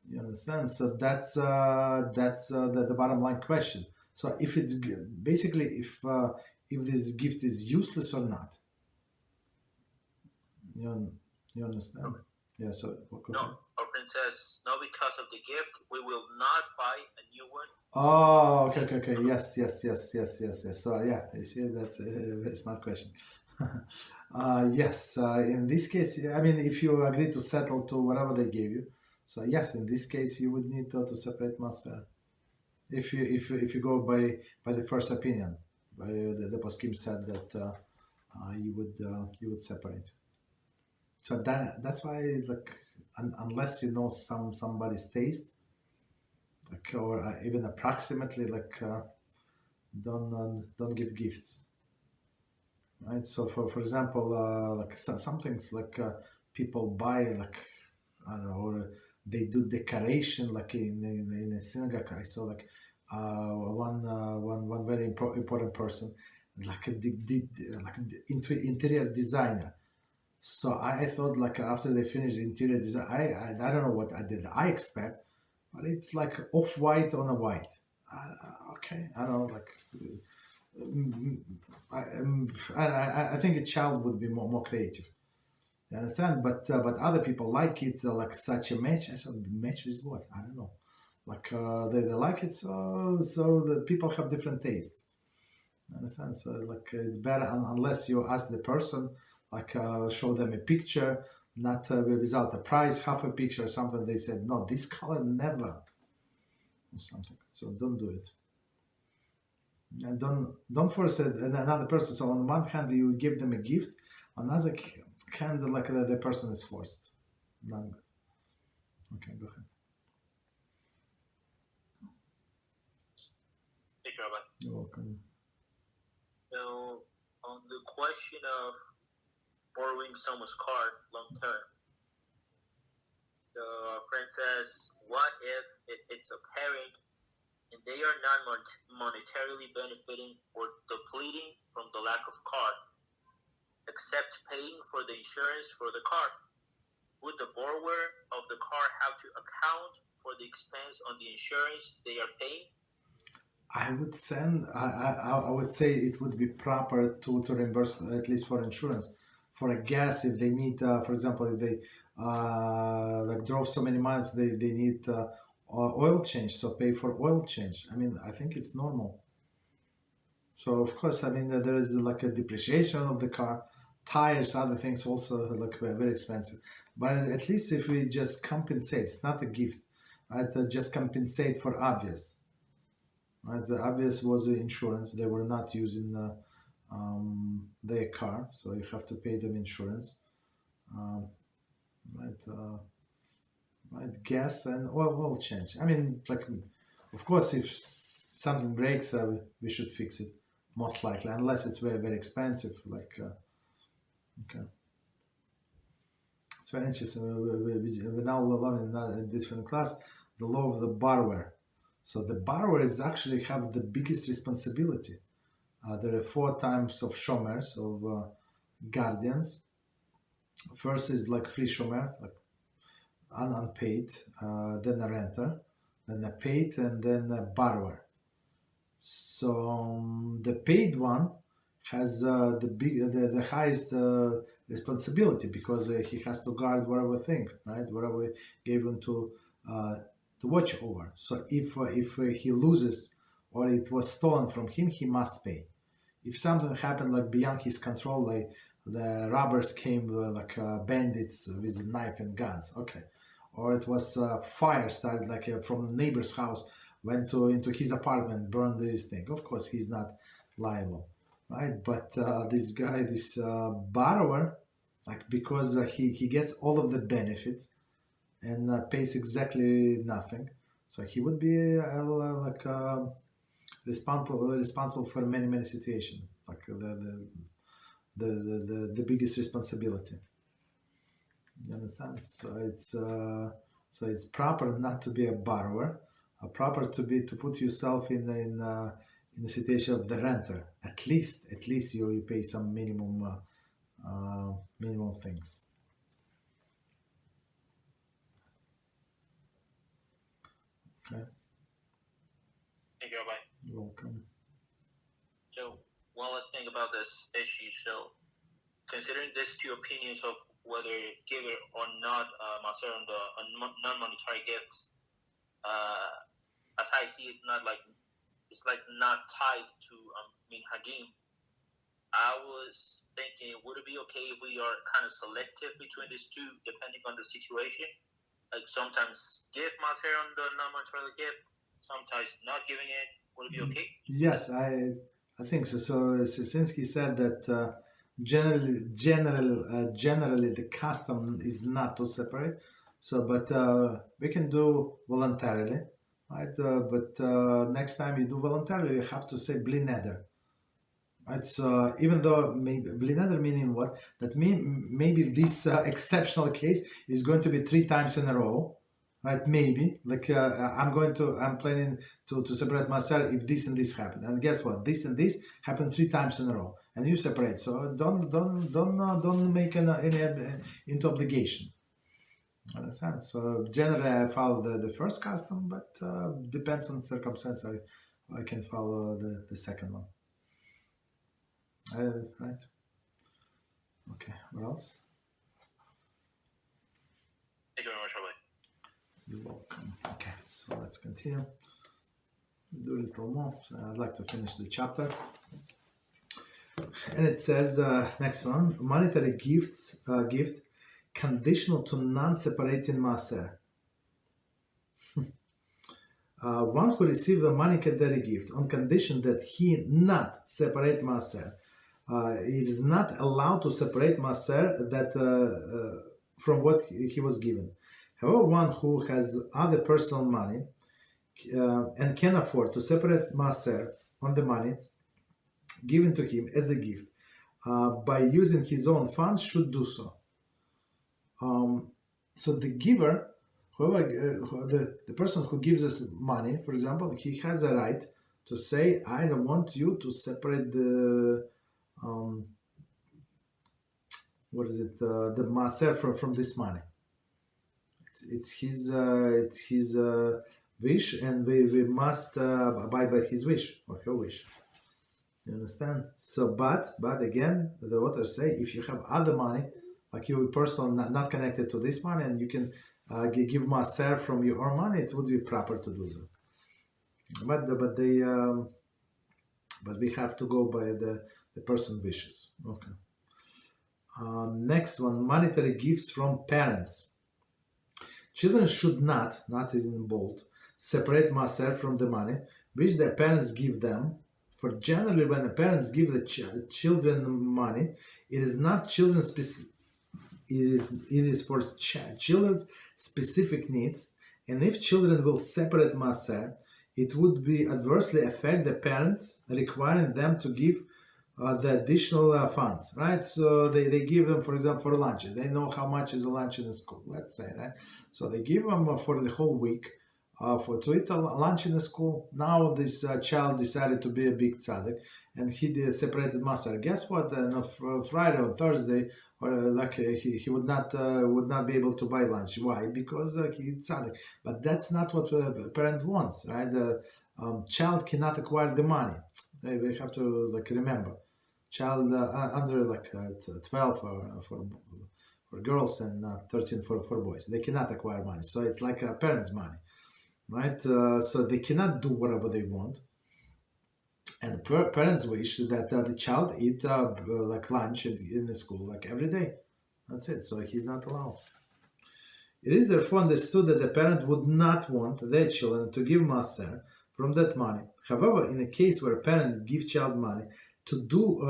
You understand? So that's the bottom line question. So if it's basically if this gift is useless or not, you understand? Okay. Yeah. So no, our friend says no, because of the gift, we will not buy a new one. Oh, okay. Yes. So yeah, you see, that's a very smart question. Yes. In this case, I mean, if you agree to settle to whatever they gave you. So yes, in this case, you would need to separate Maaser. If you go by the first opinion, by the poskim said that you would separate. So that's why like unless you know somebody's taste, like or even approximately like don't give gifts, right? So for example, like some things like people buy like I don't know. Or, they do decoration like in a synagogue. I saw like one very important person, like interior designer. So I thought like after they finished the interior design, I don't know what I expect, but it's like off white on a white. Okay, I don't know like. I think a child would be more creative. You understand? But other people like it, like such a match. I said, match with what? I don't know. Like they like it, so the people have different tastes. You understand? So like it's better unless you ask the person, like show them a picture, not without a price, half a picture or something. They said no, this color never, or something. So don't do it. And don't force another person. So on the one hand, you give them a gift. On the other hand, like the person is forced. Not good. Okay, go ahead. Thank you, Rabbi. You're welcome. So on the question of borrowing someone's car long term, the friend says, what if it's a parent and they are not monetarily benefiting or depleting from the lack of car, except paying for the insurance for the car? would the borrower of the car have to account for the expense on the insurance they are paying? I would say it would be proper to reimburse at least for insurance, for a gas if they need, for example, if they like drove so many miles, they need oil change, so pay for oil change. I mean, I think it's normal. So of course, I mean, there is like a depreciation of the car, tires, other things also like very expensive. But at least if we just compensate, it's not a gift, right? Just compensate for obvious. Right? The obvious was the insurance. They were not using their car, so you have to pay them insurance. Right, gas and oil change. I mean, like, of course, if something breaks, we should fix it, most likely, unless it's very, very expensive. Like, okay, it's very interesting. We now learn in this class the law of the borrower. So the borrower is actually have the biggest responsibility. There are 4 types of shomers, of guardians. First is like free shomer, like unpaid, then a renter, then a paid, and then a borrower. So the paid one has the highest responsibility, because he has to guard whatever thing, right? Whatever we gave him to watch over. So if he loses or it was stolen from him, he must pay. If something happened like beyond his control, like the robbers came like bandits with knife and guns, okay, or it was fire started like from the neighbor's house, went into his apartment, burned this thing, of course he's not liable, right? But this guy, this borrower, like, because he gets all of the benefits and pays exactly nothing, so he would be responsible for many situations, like the biggest responsibility. You understand? So it's proper not to be a borrower, proper to put yourself in the situation of the renter. At least you pay some minimum things. Okay. Thank you, Rabbi. You're welcome. So one last thing about this issue. So considering these 2 opinions of whether give it or not maaser on the non-monetary gifts, as I see, it's not tied to minhagim. I was thinking, would it be okay if we are kind of selective between these 2 depending on the situation? Like sometimes give maaser on the non-monetary gift, sometimes not giving it. Would it be okay? Yes, I think so. So since he said that generally the custom is not to separate, so but we can do voluntarily, right? But next time you do voluntarily, you have to say bli neder, right? So even though maybe bli neder meaning what? That maybe this exceptional case is going to be 3 times in a row, right? Maybe like I'm planning to separate maaser if this and this happen, and guess what? This and this happen 3 times in a row, and you separate. So don't make any into obligation. Understand? So generally I follow the first custom, but depends on circumstance. I can follow the second one. Right? Okay. What else? Thank you very much, Rabbi. You're welcome. Okay, so let's continue. Do a little more. So I'd like to finish the chapter. And it says, next one, monetary gift conditional to non-separating maaser. One who received a monetary gift on condition that he not separate maaser, is not allowed to separate maaser that from what he was given. However, one who has other personal money and can afford to separate maaser on the money given to him as a gift by using his own funds should do so. So the giver, whoever the person who gives us money, for example, he has a right to say, I don't want you to separate the the maaser from this money. it's his wish, and we must abide by his wish or her wish. You understand? So, but again, the authors say if you have other money, like you person not connected to this money, and you can give maaser from your own money, it would be proper to do so. But we have to go by the person wishes. Okay. Next one, monetary gifts from parents. Children should not is in bold, separate maaser from the money which their parents give them. For generally, when the parents give the children money, it is not children specific. It is for children's specific needs, and if children will separate maaser, it would be adversely affect the parents, requiring them to give the additional funds, right? So they give them, for example, for lunch. They know how much is a lunch in the school, let's say, right? So they give them for the whole week to eat a lunch in the school. Now this child decided to be a big tzaddik, and he separated maaser. Guess what? On Friday or Thursday, he would not be able to buy lunch. Why? Because he's tzaddik. But that's not what a parent wants, right? The child cannot acquire the money. We have to remember, child under 12 for girls and 13 for boys. They cannot acquire money, so it's like a parent's money, right? So they cannot do whatever they want. And parents wish that the child eat lunch in the school every day. That's it. So he's not allowed. It is therefore understood that the parent would not want their children to give maaser from that money. However, in a case where a parent gives child money to do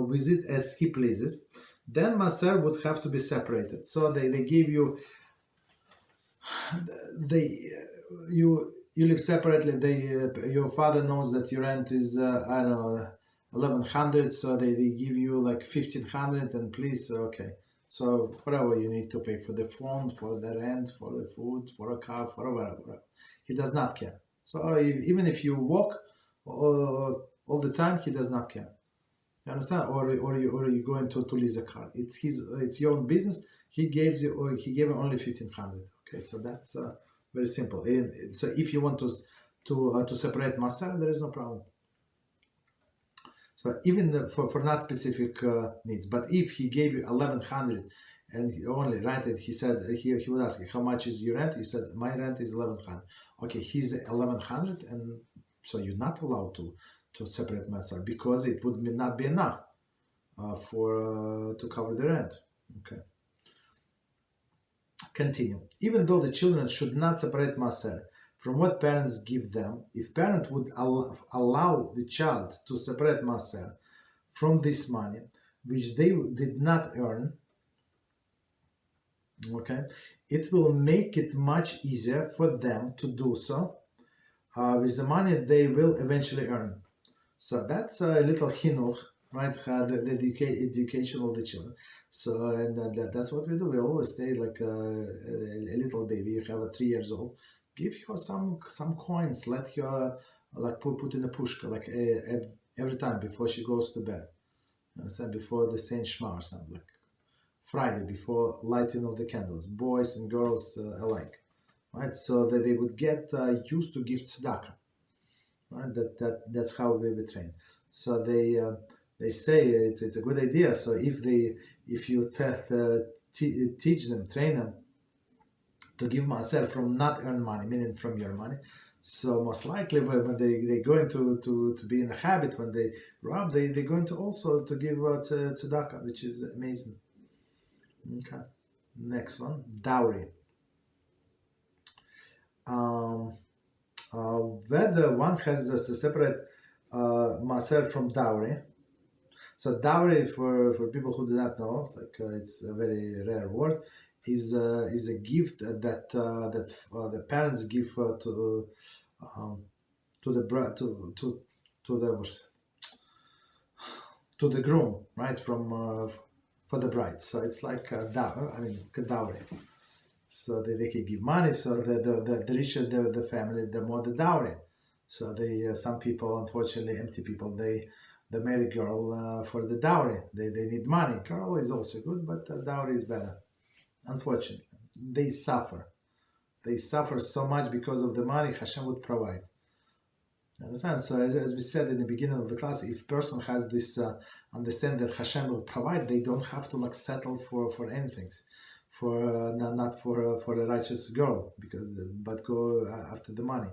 with it as he pleases, then maaser would have to be separated. So they give you, you live separately. Your father knows that your rent is I don't know, 1,100, so they give you 1,500, and please, okay. So whatever you need to pay for the phone, for the rent, for the food, for a car, for whatever. He does not care. So even if you walk all the time, he does not care. You understand? Or you're going to lease a car. It's your own business. He gave you only 1,500. Okay, so that's very simple. So if you want to separate maaser, there is no problem. So even for not specific needs, but if he gave you 1,100 and he only rented, he said he would ask you, how much is your rent? He said, my rent is 1,100. Okay, he's 1,100, and so you're not allowed to separate maaser because it would not be enough to cover the rent. Okay. Continue. Even though the children should not separate maaser from what parents give them, if parent would allow the child to separate maaser from this money, which they did not earn, okay, it will make it much easier for them to do so with the money they will eventually earn. So that's a little chinuch, right? The education of the children. So, and that's what we do. We always say, like a little baby, you have 3 years old, give her some coins, let her put in a pushka, every time before she goes to bed. Understand? Before the Saint Shmiras, something Friday, before lighting of the candles, boys and girls alike, right? So that they would get used to give tzedakah, right? That's how we would train. So they say it's a good idea. So if you teach them, train them to give maaser from not earned money, meaning from your money, so most likely when they're going to be in a habit, when they rob, they're going to also to give tzedakah, which is amazing. Okay, next one, dowry. Whether one has a separate maaser from dowry. So dowry, for people who do not know, it's a very rare word, is a gift that the parents give to the groom, right, for the bride. So it's like dowry. So they can give money. So the richer the family, the more the dowry. So some people, unfortunately, empty people, they marry girl for the dowry. They need money. Girl is also good, but dowry is better, unfortunately. they suffer. They suffer so much because of the money Hashem would provide. Understand? So as we said in the beginning of the class, if person has this understand that Hashem will provide, they don't have to settle for anything, for not for a righteous girl, but go after the money.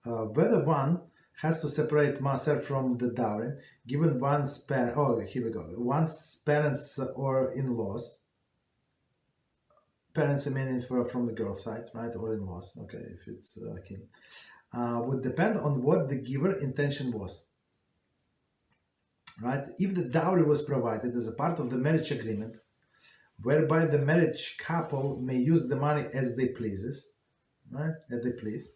Whether one has to separate Maaser from the dowry, given one's parents. Oh, here we go. One's parents or in-laws. Parents, I mean, from the girl's side, right, or in-laws. Okay, if it's king, would depend on what the giver intention was. Right? If the dowry was provided as a part of the marriage agreement, whereby the marriage couple may use the money as they pleases, right, as they please.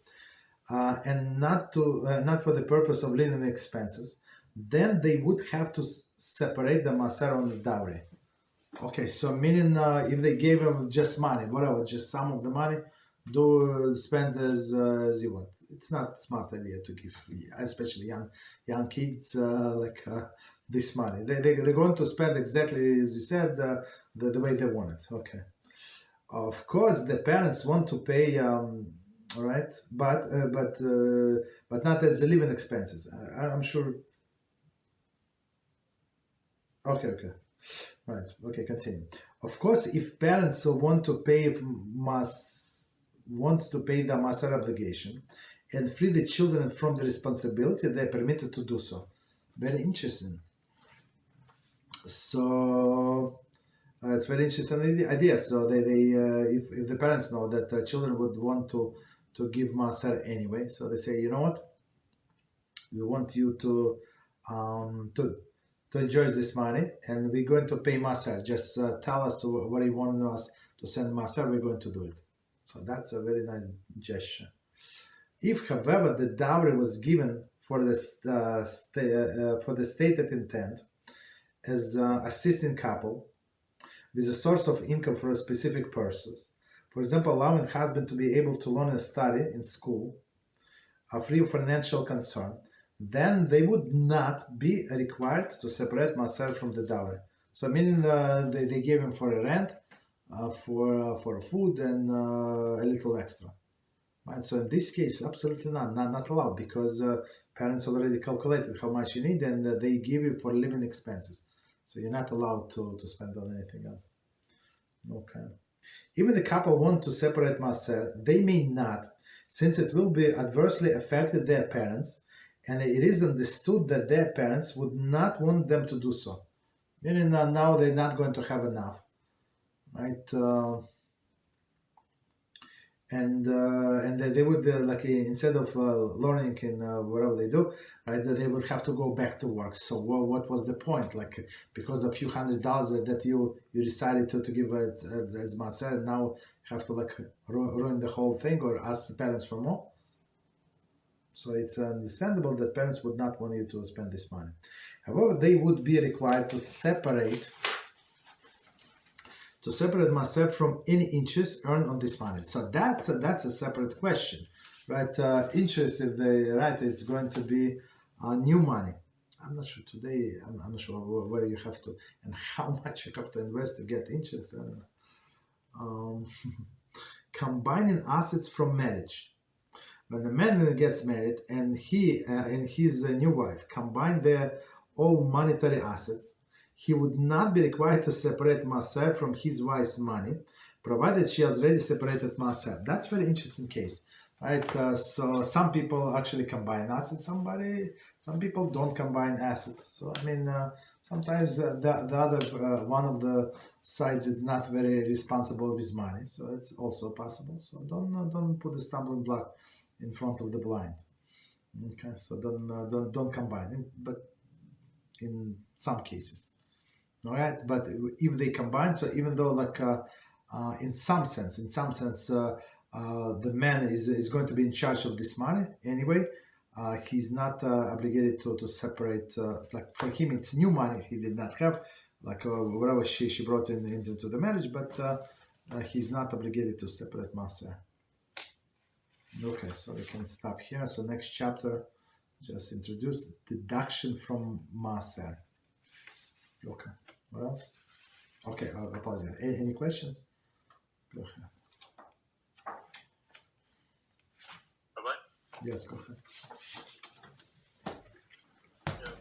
And not for the purpose of living expenses, then they would have to separate the Maaser on the dowry. Okay, so meaning if they gave him just money, whatever, just some of the money, do spend as you want. It's not a smart idea to give, especially young kids, this money. They're going to spend exactly as you said, the way they want it. Okay. Of course, the parents want to pay. All right, but not as the living expenses. I'm sure. Okay, right. Okay, continue. Of course, if parents want to pay the Maaser obligation and free the children from the responsibility, they're permitted to do so. Very interesting. So it's very interesting idea. So they if the parents know that the children would want to give Maaser anyway, so they say, you know what, we want you to enjoy this money, and we're going to pay Maaser. Just tell us what you want us to send Maaser, we're going to do it. So that's a very nice gesture. If, however, the dowry was given for the stated intent as assisting couple with a source of income for a specific purpose, for example, allowing husband to be able to learn and study in school, free of financial concern, then they would not be required to separate Maaser from the dowry. So meaning they gave him for a rent, for food, and a little extra. Right? So in this case, absolutely not allowed, because parents already calculated how much you need, and they give you for living expenses. So you're not allowed to spend on anything else. Okay. Even the couple want to separate Maaser, they may not, since it will be adversely affected their parents, and it is understood that their parents would not want them to do so. Meaning now they're not going to have enough, right? And they would instead of learning in whatever they do, right? They would have to go back to work. So what was the point? Because a few $100 that you decided to give it as Maaser, and now have to ruin the whole thing or ask the parents for more. So it's understandable that parents would not want you to spend this money. However, they would be required to separate Maaser from any interest earned on this money. So that's a separate question, right? Interest, if they write, it's going to be new money. I'm not sure today. I'm not sure where you have to and how much you have to invest to get interest. Combining assets from marriage. When the man gets married and he and his new wife combine their all monetary assets, he would not be required to separate Maaser from his wife's money, provided she has already separated Maaser. That's a very interesting case, right? So some people actually combine assets, some people don't combine assets. So I mean, sometimes the other one of the sides is not very responsible with money, so it's also possible. So don't put the stumbling block in front of the blind. Okay, so don't combine it, but in some cases. All right, but if they combine, so even though in some sense, the man is going to be in charge of this money anyway, he's not obligated to separate. For him, it's new money he did not have, whatever she brought into the marriage, but he's not obligated to separate Maaser. Okay, so we can stop here. So next chapter, just introduce deduction from Maaser. Okay. What else? Okay, I apologize. Any questions? Go ahead. Rabbi? Yes, go ahead.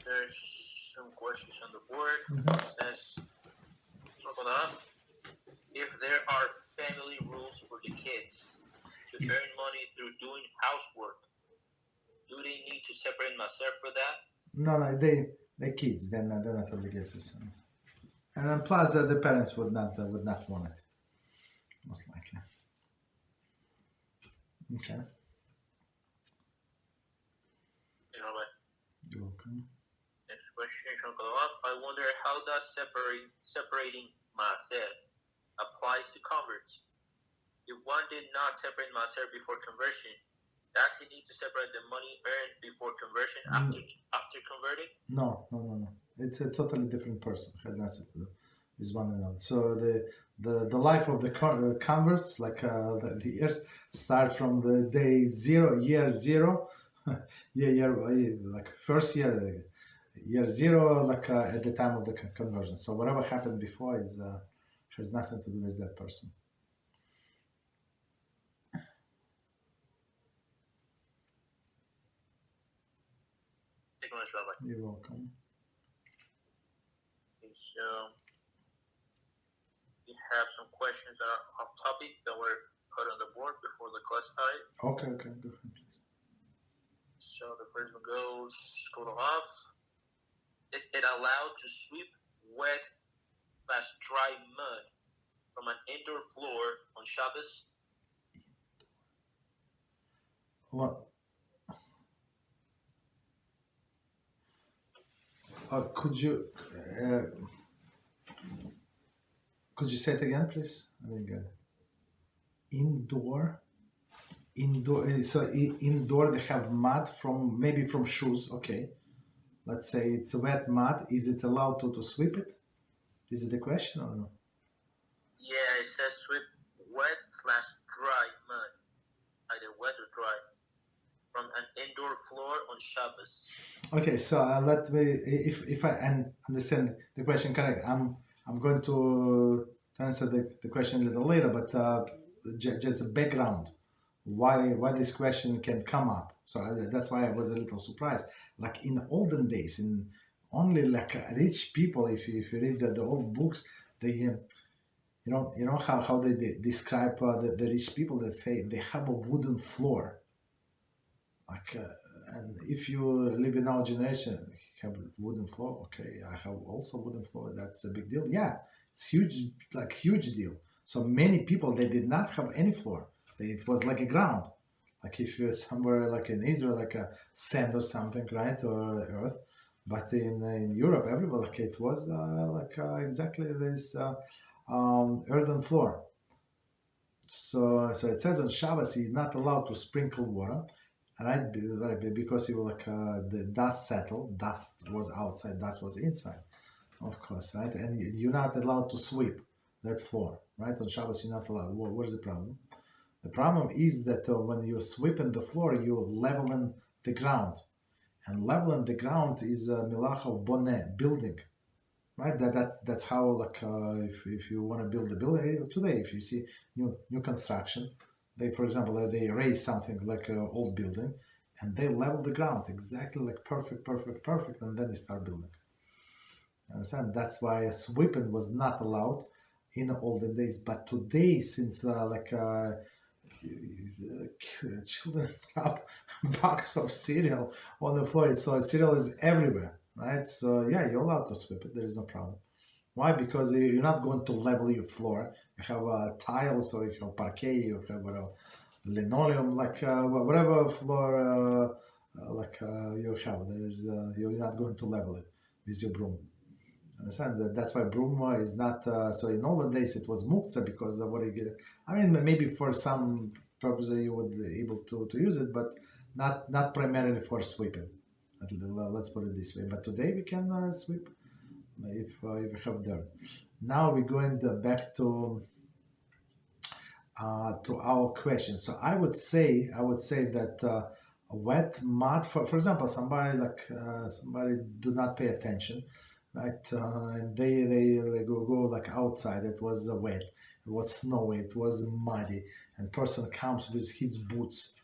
There's some questions on the board. Mm-hmm. It says, if there are family rules for the kids to earn money through doing housework, do they need to separate Maaser for that? No, they're kids. They're not obligated to send. And then plus the parents would not want it, most likely. Okay. You're welcome. Next question, I wonder how does separating Maaser applies to converts? If one did not separate Maaser before conversion, does he need to separate the money earned before conversion after converting? No. It's a totally different person. It has nothing to do with one another. So the life of the converts, like the years, start from the day zero, year zero, like first year 0, like at the time of the conversion. So whatever happened before has nothing to do with that person. Thank you much, Rabbi. You're welcome. Okay, so we have some questions that are off topic that were put on the board before the class started. Okay, go ahead, please. So the first one goes, off. Is it allowed to sweep wet/dry mud from an indoor floor on Shabbos? What? Could you say it again, please? I didn't get it. Indoor. So indoor they have mud maybe from shoes. Okay. Let's say it's wet mud. Is it allowed to sweep it? Is it the question or no? Yeah, it says sweep wet/dry mud, either wet or dry, from an indoor floor on Shabbos. Okay, so let me, if I understand the question correct, I'm going to answer the question a little later, but just a background. Why this question can come up. So that's why I was a little surprised. Like in olden days, in only like rich people, if you read the old books, they you know how they describe the rich people, that say they have a wooden floor. Like and if you live in our generation, have a wooden floor. Okay, I have also wooden floor. That's a big deal. Yeah, it's huge deal. So many people, they did not have any floor. It was like a ground, like if you're somewhere like in Israel, like a sand or something, right, or earth. But in Europe, everywhere, like it was exactly this earthen floor. So it says on Shabbos he's not allowed to sprinkle water, right? Because the dust settled. Dust was outside, dust was inside, of course, right? And you're not allowed to sweep that floor, right? On Shabbos you're not allowed. What is the problem? The problem is that when you're sweeping the floor, you're leveling the ground. And leveling the ground is a milacha of boneh, building. Right? That's how, if you want to build a building, today, if you see new construction, for example, they raise something like an old building, and they level the ground, exactly like perfect, and then they start building. You understand? That's why sweeping was not allowed in the olden days. But today, since children have box of cereal on the floor, so cereal is everywhere, right? So yeah, you're allowed to sweep it. There is no problem. Why? Because you're not going to level your floor. You have tiles, or you have parquet, you have linoleum, whatever floor you have. You're not going to level it with your broom. Understand? That's why broom is not. So in olden days it was muktzah, because what you get. I mean, maybe for some purpose you would be able to use it, but not primarily for sweeping. Let's put it this way. But today we can sweep if we have dirt. Now we're going back to our question. So I would say that wet mud, for example, somebody do not pay attention. right? And they go like outside. It was wet, it was snowy, it was muddy, and person comes with his boots,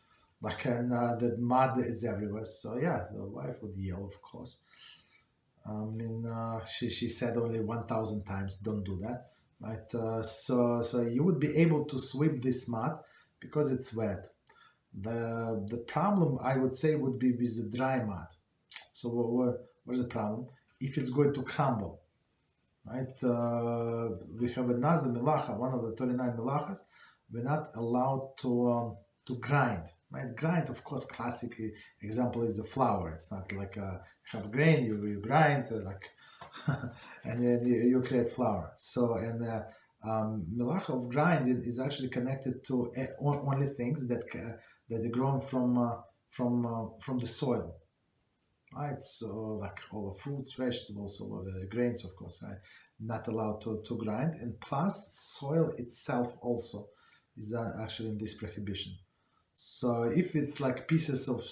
like, and the mud is everywhere. So yeah, the wife would yell, of course. She said only 1,000 times, don't do that, right? So you would be able to sweep this mud because it's wet. The problem, I would say, would be with the dry mud. So where's the problem? If it's going to crumble, right? We have another melacha, one of the 39 melachas. We're not allowed to grind, right? Grind, of course, classic example is the flour. It's not like have grain, you grind, like, and then you create flour. So, and melacha of grinding is actually connected to only things that are grown from the soil, right? So like all the fruits, vegetables, all the grains, of course, right? Not allowed to grind. And plus, soil itself also is actually in this prohibition. So if it's like pieces of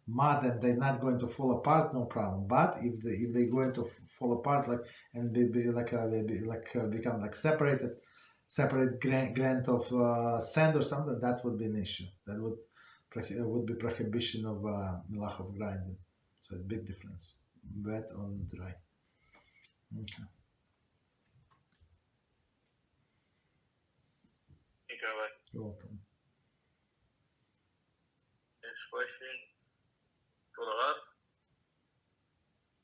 mud and they're not going to fall apart, no problem. But if they're going to fall apart, like, and become like separate grain of sand or something, that would be an issue. That would be prohibition of melach of grinding. So it's a big difference, wet on dry. Okay. Thank you, Rabbi. You're welcome. Next question for the Rav.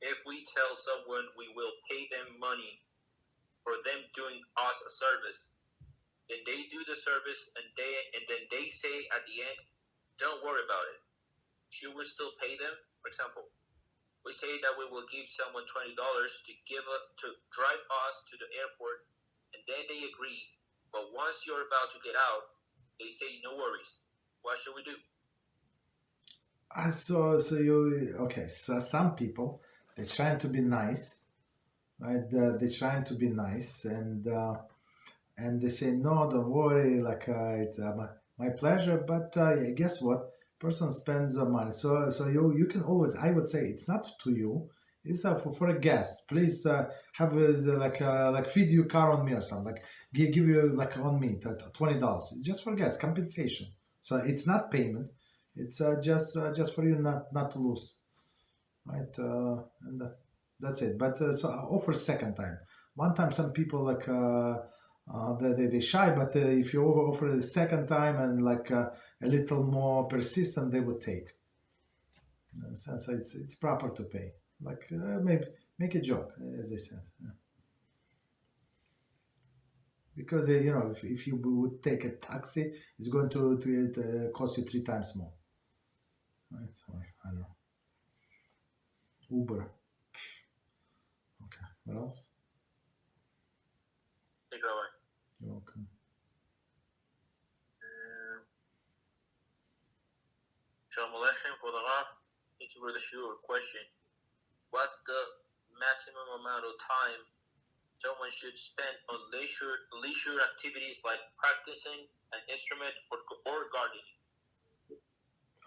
If we tell someone we will pay them money for them doing us a service, then they do the service and then they say at the end, don't worry about it. Should we still pay them? For example, we say that we will give someone $20 to drive us to the airport, and then they agree. But once you're about to get out, they say no worries. What should we do? So some people, they're trying to be nice, right? They're trying to be nice, and they say no, don't worry, like it's my pleasure. But guess what? Person spends money, so you can always. I would say it's not to you. It's for a guest. Please have like feed your car on me or something. Like give you like on me $20 just for guests compensation. So it's not payment. It's just for you not to lose, right? And that's it. But so I offer second time. One time, some people like they shy, but if you offer the second time and like a little more persistent, they would take. So it's proper to pay. Like maybe make a joke, as I said. Yeah. Because if you would take a taxi, it's going to cost you 3 times more. Right? Or, I don't know. Uber. Okay. What else? Thank you, Rabbi. You're welcome. Shalom Aleichem for the Rav. Thank you for the Shiur. Question: what's the maximum amount of time someone should spend on leisure activities like practicing an instrument or gardening?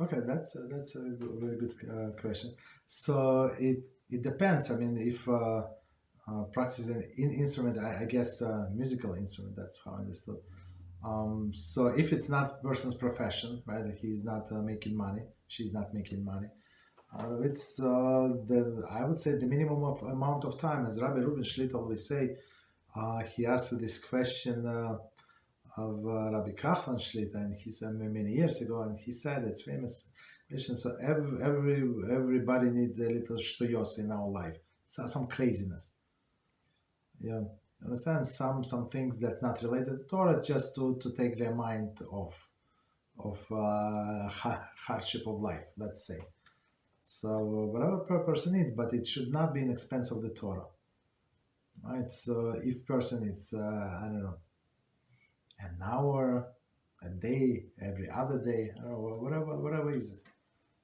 Okay, that's a very good question. So it depends. I mean, if practicing an instrument, I guess musical instrument. That's how I understood. So if it's not person's profession, right? He's not making money, she's not making money. It's I would say the minimum of amount of time, as Rabbi Reuben Schlitt always say. He asked this question of Rabbi Kachlan Schlitt, and he said many years ago, and he said it's famous question. So everybody needs a little shtuyos in our life, so some craziness. Yeah, understand some things that not related to Torah, just to take their mind off of hardship of life, let's say. So whatever per person needs, but it should not be in expense of the Torah, right? So if person is I don't know, an hour, a day, every other day, I don't know, whatever is it,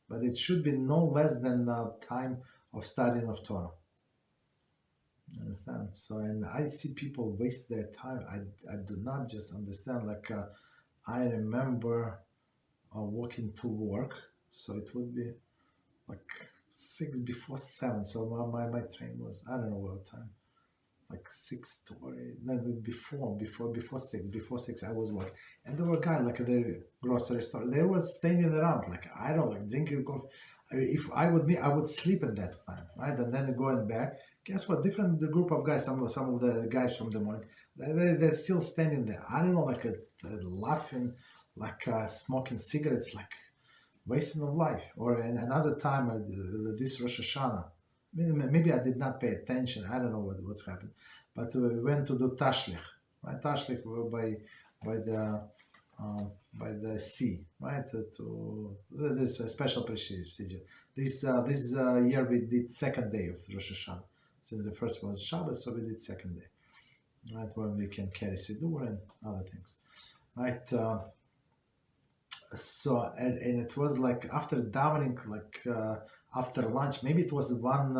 but it should be no less than time of studying of Torah. You understand? So, and I see people waste their time. I do not just understand. Like I remember walking to work, so it would be like 6 before 7. So my train was, I don't know what time, like 6:20. No, before 6 I was working. And there were guys like at the grocery store. They were standing around like, I don't like drinking coffee. If I would be, I would sleep at that time, right? And then going back, guess what? Different the group of guys. Some of the guys from the morning, they're still standing there. I don't know, like laughing, like smoking cigarettes, like wasting of life. Or another time, this Rosh Hashanah, maybe I did not pay attention. I don't know what's happened, but we went to do tashlich, right? Tashlich by the by the sea, right? There's a special procedure. This year we did second day of Rosh Hashanah. Since the first one was Shabbos, so we did second day, right? When we can carry Siddur and other things, right? So and it was like after davening, like after lunch, maybe it was one.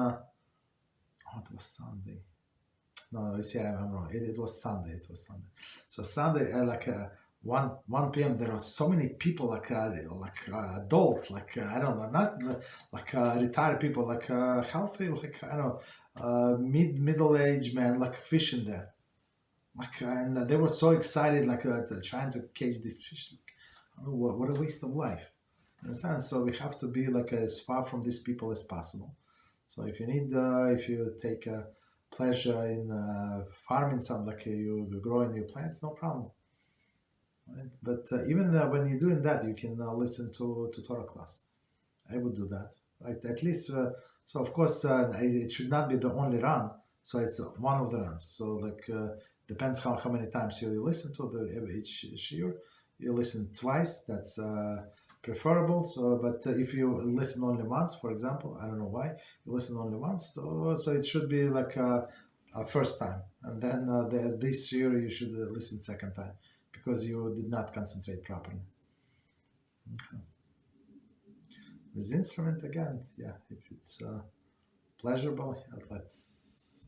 It was Sunday. No, you see, I'm wrong. It was Sunday. It was Sunday. So Sunday, 1 p.m. There were so many people, like adults, like I don't know, not like retired people, like healthy, like I don't know, middle-aged men, like fishing there, like and they were so excited, like trying to catch this fish. Like, oh, what a waste of life. Understand? So we have to be like as far from these people as possible. So if you need, if you take pleasure in farming some, like you growing new plants, no problem. Right? But even when you're doing that, you can listen to Torah class. I would do that, right? At least, so of course, it should not be the only run. So it's one of the runs. So like, depends how many times you listen to each shiur. You listen twice. That's preferable. So, but if you listen only once, for example, I don't know why you listen only once. So it should be like a first time, and then this year you should listen second time, because you did not concentrate properly. Okay. With instrument again, yeah, if it's pleasurable, yeah, let's,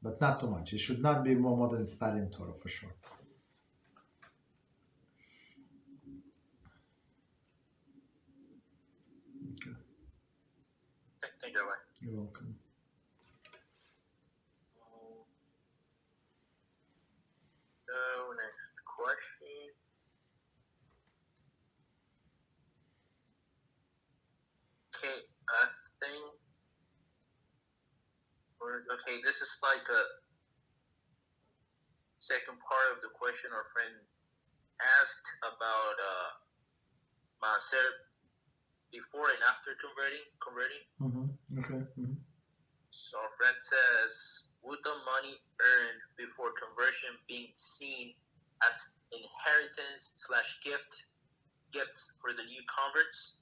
but not too much. It should not be more than studying Torah for sure. Okay. Thank you, Rabbi. You're welcome. So next question. Okay, I think. Okay, this is like a second part of the question our friend asked about Maaser before and after converting. Mm-hmm. Okay. Mm-hmm. So our friend says, would the money earned before conversion being seen as inheritance/gifts for the new converts?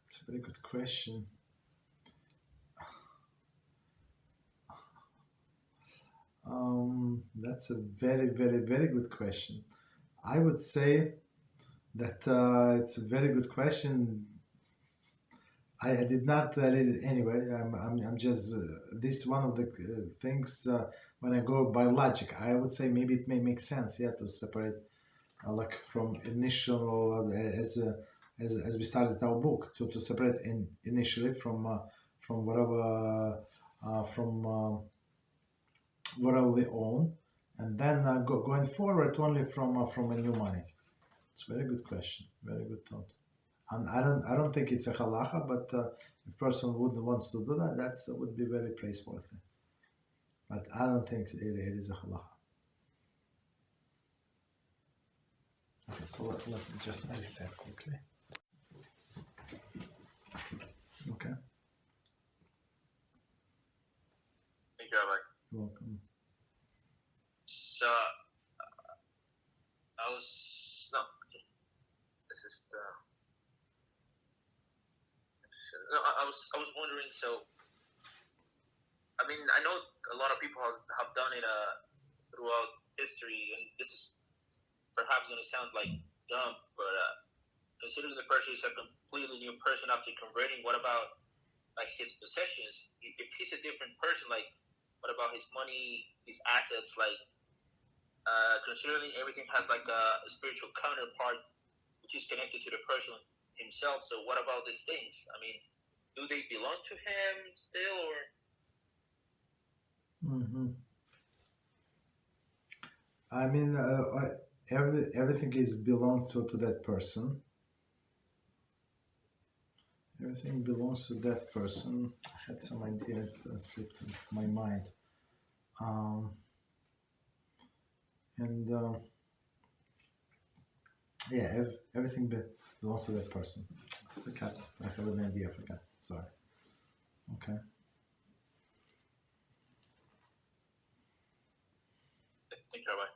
That's a very good question. That's a very, very, very good question. I would say that it's a very good question. I did not read it anyway. I'm just this one of the things when I go by logic. I would say maybe it may make sense, yeah, to separate like from initial as we started our book to separate initially from whatever whatever we own, and then going forward only from a new money. It's a very good question, very good thought. And I don't think it's a halacha, but if person wants to do that, that would be very praiseworthy. But I don't think it is a halacha. Okay, so let me just reset quickly. Okay. Thank you, Rabbi. You're welcome. So I was wondering. So I mean, I know a lot of people have done it throughout history, and this is perhaps going to sound like dumb, but considering the person is a completely new person after converting, what about like his possessions? If he's a different person, like what about his money, his assets? Like considering everything has like a spiritual counterpart, which is connected to the person himself. So what about these things? I mean, do they belong to him still, or? I mean, everything is belongs to that person. Everything belongs to that person. I had some idea, it slipped into my mind. Yeah, everything belongs to that person. I forgot. I have an idea. I forgot. Sorry. Okay. Thank you, Rabbi.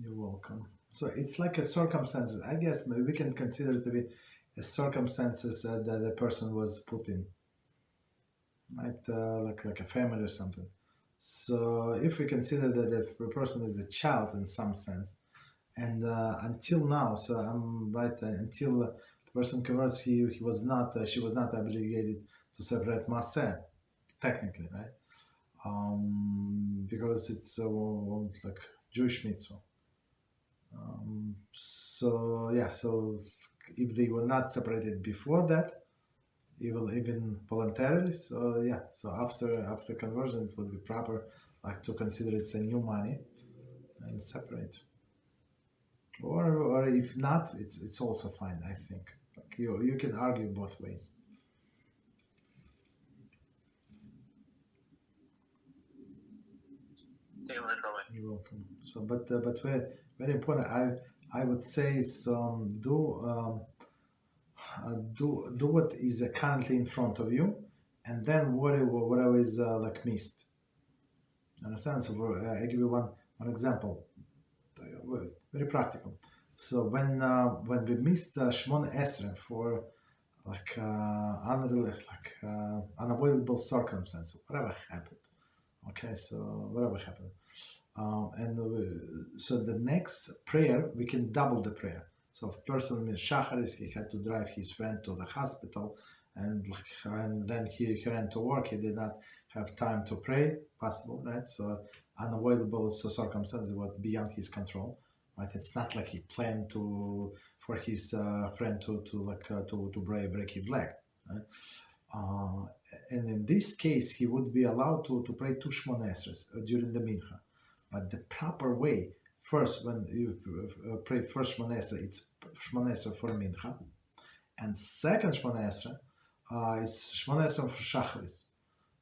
You're welcome. So it's like a circumstances. I guess we can consider it to be a circumstances that the person was put in, right? Like a family or something. So if we consider that the person is a child in some sense, and until now, so I'm right, until the person converts, she was not obligated to separate Maaser, technically, right? Because it's like Jewish Mitzvah. So if they were not separated before that, even voluntarily, so after conversion, it would be proper like to consider it's a new money and separate. Or if not, it's also fine. I think like you can argue both ways. You're welcome. So, but very important. I would say so. Do what is currently in front of you, and then whatever is like missed. Understand? So I give you one example, very practical. So when we missed Shmona Esrei for like unavoidable circumstances, whatever happened. Okay, so whatever happened, so the next prayer we can double the prayer. So if a person means Shacharis, he had to drive his friend to the hospital, and then he ran to work. He did not have time to pray. Possible, right? So unavoidable circumstances was beyond his control, right? It's not like he planned for his friend to break his leg, right? And in this case, he would be allowed to pray 2 Shmona Esreis during the Mincha. But the proper way, first, when you pray first Shmona Esrei, it's Shmona Esrei for Mincha. And second Shmona Esrei is Shmona Esrei for Shacharis.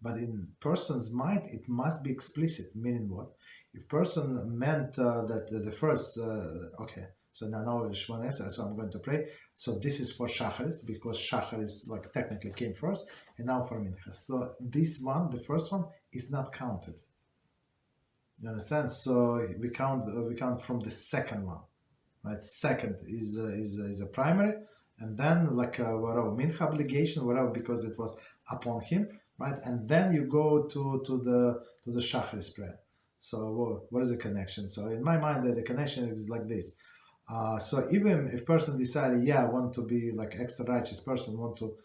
But in person's mind, it must be explicit, meaning what? If person meant that the first, okay, so now Shmona Esrei, so I'm going to pray. So this is for Shacharis, because Shacharis like technically came first, and now for Mincha. So this one, the first one, is not counted. You understand? So we count from the second one, right? Second is a primary, and then like whatever Mincha obligation, whatever, because it was upon him, right? And then you go to the Shacharis prayer. So what is the connection? So in my mind, the connection is like this. So even if person decided, I want to be like extra righteous person, want to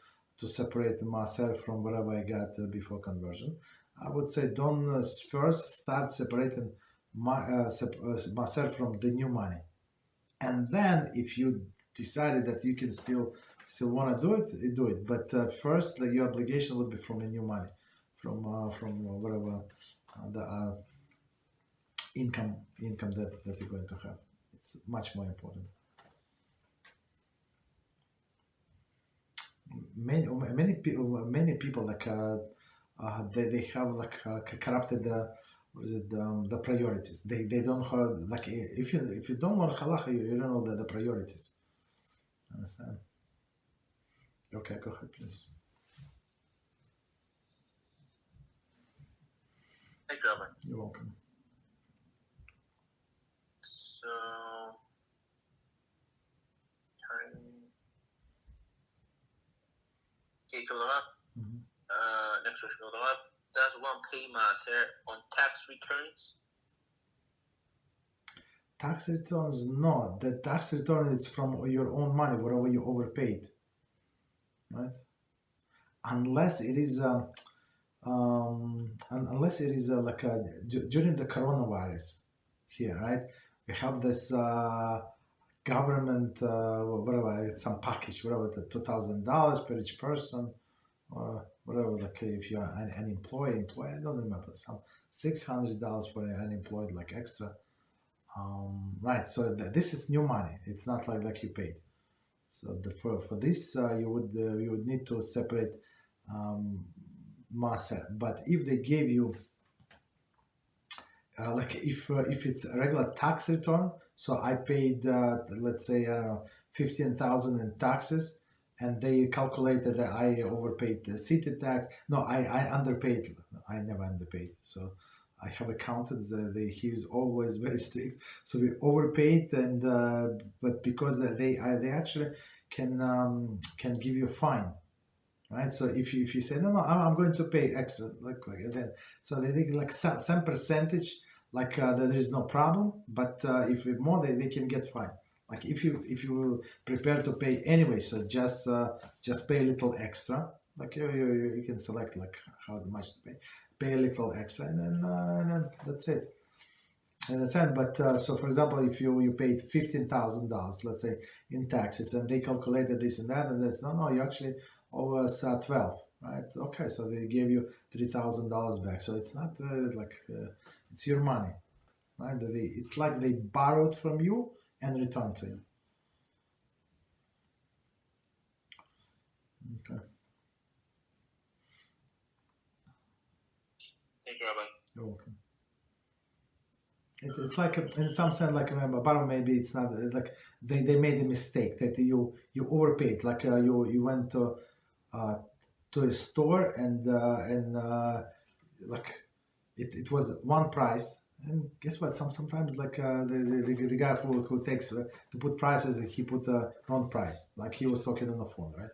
separate myself from whatever I got before conversion, I would say don't first start separating myself from the new money, and then if you decided that you can still want to do it. But first, like, your obligation would be from the new money, from whatever the income that you're going to have. It's much more important. Many people like they have like corrupted the priorities. They don't have, like, if you don't want halacha, you don't know the priorities. Understand? Okay, go ahead, please. Thank you, Rabbi. You're welcome. So, okay, next question. Does one pay Maaser on tax returns? Tax returns, no. The tax return is from your own money, whatever you overpaid, right? Unless it is like during the coronavirus, here, right? We have this government, whatever, some package, whatever, the $2,000 per each person, or whatever, like if you're an employee, I don't remember, some $600 for an unemployed, like extra. Right, so this is new money. It's not like you paid. So for this, you would need to separate Maaser. But if they gave you, like if it's a regular tax return, so I paid, let's say, I don't know, 15,000 in taxes, and they calculated that I overpaid the city tax. No, I underpaid. I never underpaid. So I have accounted. He is always very strict. So we overpaid, and but because they actually can give you a fine, right? So if you say no, I'm going to pay extra, like that. So they think like some percentage, like there is no problem. But if more, they can get fined. Like if you prepare to pay anyway, so just pay a little extra. Like you can select like how much to pay a little extra, and then that's it. And that's it. But so for example, if you paid $15,000, let's say, in taxes, and they calculated this and that, and that's no, you actually owe us 12, right? Okay, so they gave you $3,000 back. So it's not it's your money, right? It's like they borrowed from you and returned to you. Okay. Thank you, Rabbi. You're welcome. It's like in some sense like borrow. Maybe it's not like they made a mistake that you overpaid. Like you went to a store and like it was one price. And guess what? Sometimes like the guy who takes to put prices, he put a wrong price. Like he was talking on the phone, right?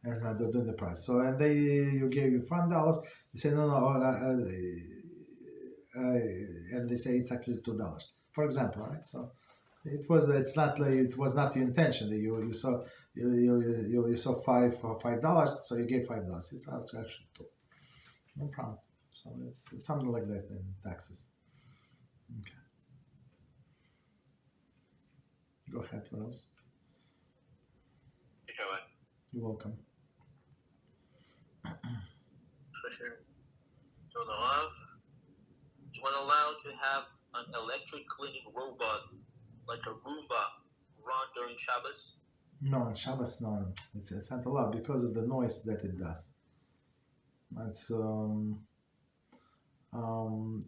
And doing the price. So and you gave you $5. They say no. And they say it's actually $2, for example, right? So it was not your intention. You saw you saw $5, so you gave $5. It's actually $2. No problem. So it's something like that in taxes. Okay. Go ahead. What else? You're welcome. For sure. So the love, is one allowed to have an electric cleaning robot like a Roomba run during Shabbos? No, on Shabbos, no. It's not allowed because of the noise that it does. It's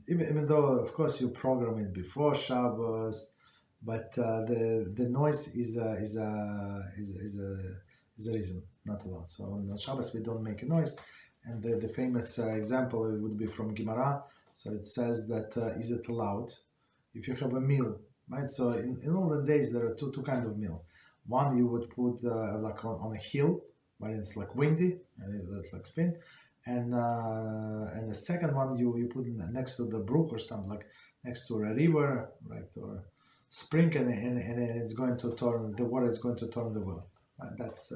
even though of course you program it before Shabbos, but the noise is a reason not allowed. So on Shabbos we don't make a noise, and the famous example would be from Gemara. So it says that is it allowed if you have a meal, right? So in olden days there are two kinds of meals. One you would put like on a hill where it's like windy and it was like spin. And the second one you put next to the brook or something, like next to a river, right, or spring, and it's going to turn, the water is going to turn the wheel. Right? That's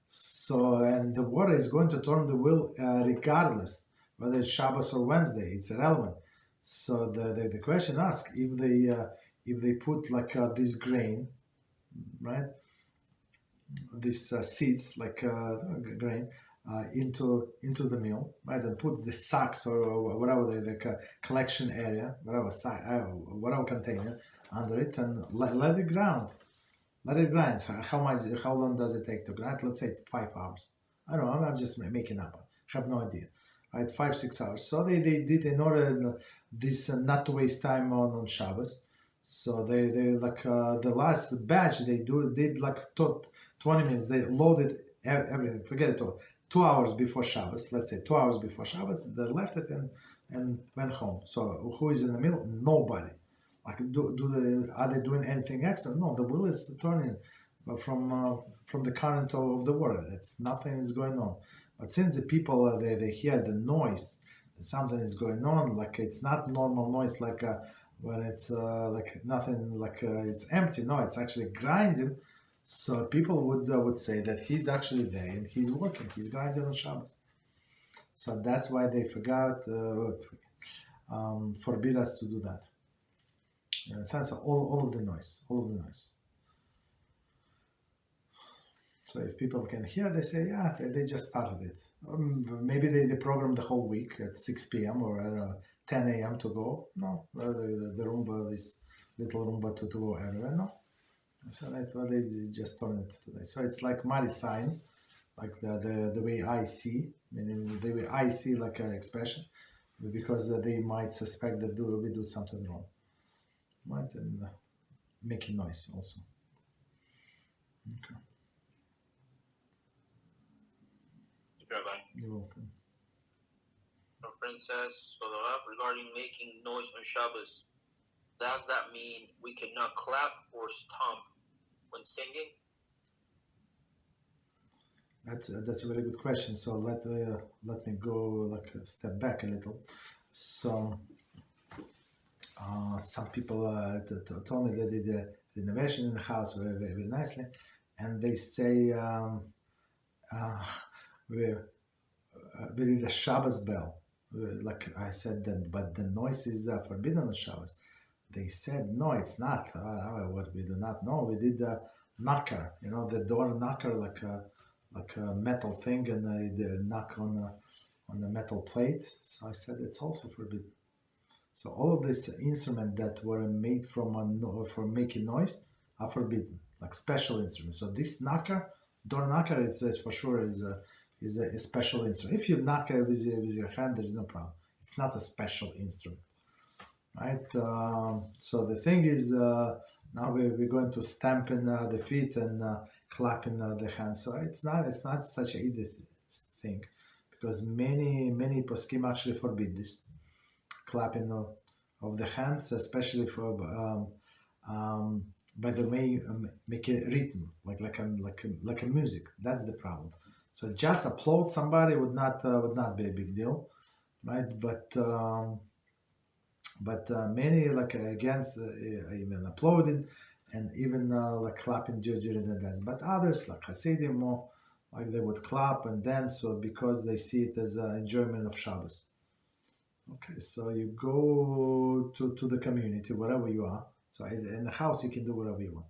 so, and the water is going to turn the wheel regardless whether it's Shabbos or Wednesday. It's irrelevant. So the question asked if they put like this grain, right, these seeds like grain. Into the mill, right, and put the sacks or whatever the collection area, whatever container under it, and let it grind. Let it grind. So how long does it take to grind? Let's say it's 5 hours. I don't know. I'm just making up. I have no idea. Right, 5-6 hours. So they did in order this not to waste time on Shabbos. So they like the last batch they did like 20 minutes. They loaded everything. Forget it all. 2 hours before Shabbos, let's say 2 hours before Shabbos, they left it and went home. So who is in the middle? Nobody. Like are they doing anything extra? No, the wheel is turning from the current of the water. It's nothing is going on. But since the people they hear the noise, something is going on. Like it's not normal noise, like when it's like nothing, like it's empty. No, it's actually grinding. So people would say that he's actually there and he's working, he's grinding on Shabbos. So that's why they forbid us to do that. In a sense, all of the noise. So if people can hear, they say, yeah, they just started it. Maybe they programmed the whole week at 6 p.m. or 10 a.m. to go. No, the Roomba, this little Roomba to go everywhere. No. So that's why they just turned it today. So it's like my sign, like the way I see, meaning the way I see like an expression, because they might suspect that we do something wrong. Right? And making noise also. Okay. Rabbi. You're welcome. A friend says, for the love regarding making noise on Shabbos, does that mean we cannot clap or stomp when singing? That's a very good question. So let me go like a step back a little. So some people told me they did a renovation in the house very, very, very nicely, and they say we did a Shabbos bell. Like I said, that, but the noise is forbidden on Shabbos. They said, no, it's not. What we do not know. We did a knocker, the door knocker, like a metal thing, and they knock on the metal plate. So I said, it's also forbidden. So all of these instruments that were made for making noise are forbidden, like special instruments. So this knocker, door knocker, is for sure is a special instrument. If you knock it with your hand, there is no problem. It's not a special instrument, right? So the thing is, now we're going to stamp in the feet and clap in the hands. So it's not such an easy thing, because many poskim actually forbid this clapping of the hands, especially for by the way make a rhythm like a music. That's the problem. So just applaud somebody would not be a big deal, right? But many like against even applauding and even like clapping during the dance. But others like Hasidim more like they would clap and dance, so because they see it as an enjoyment of Shabbos. Okay, so you go to the community wherever you are. So in the house you can do whatever you want,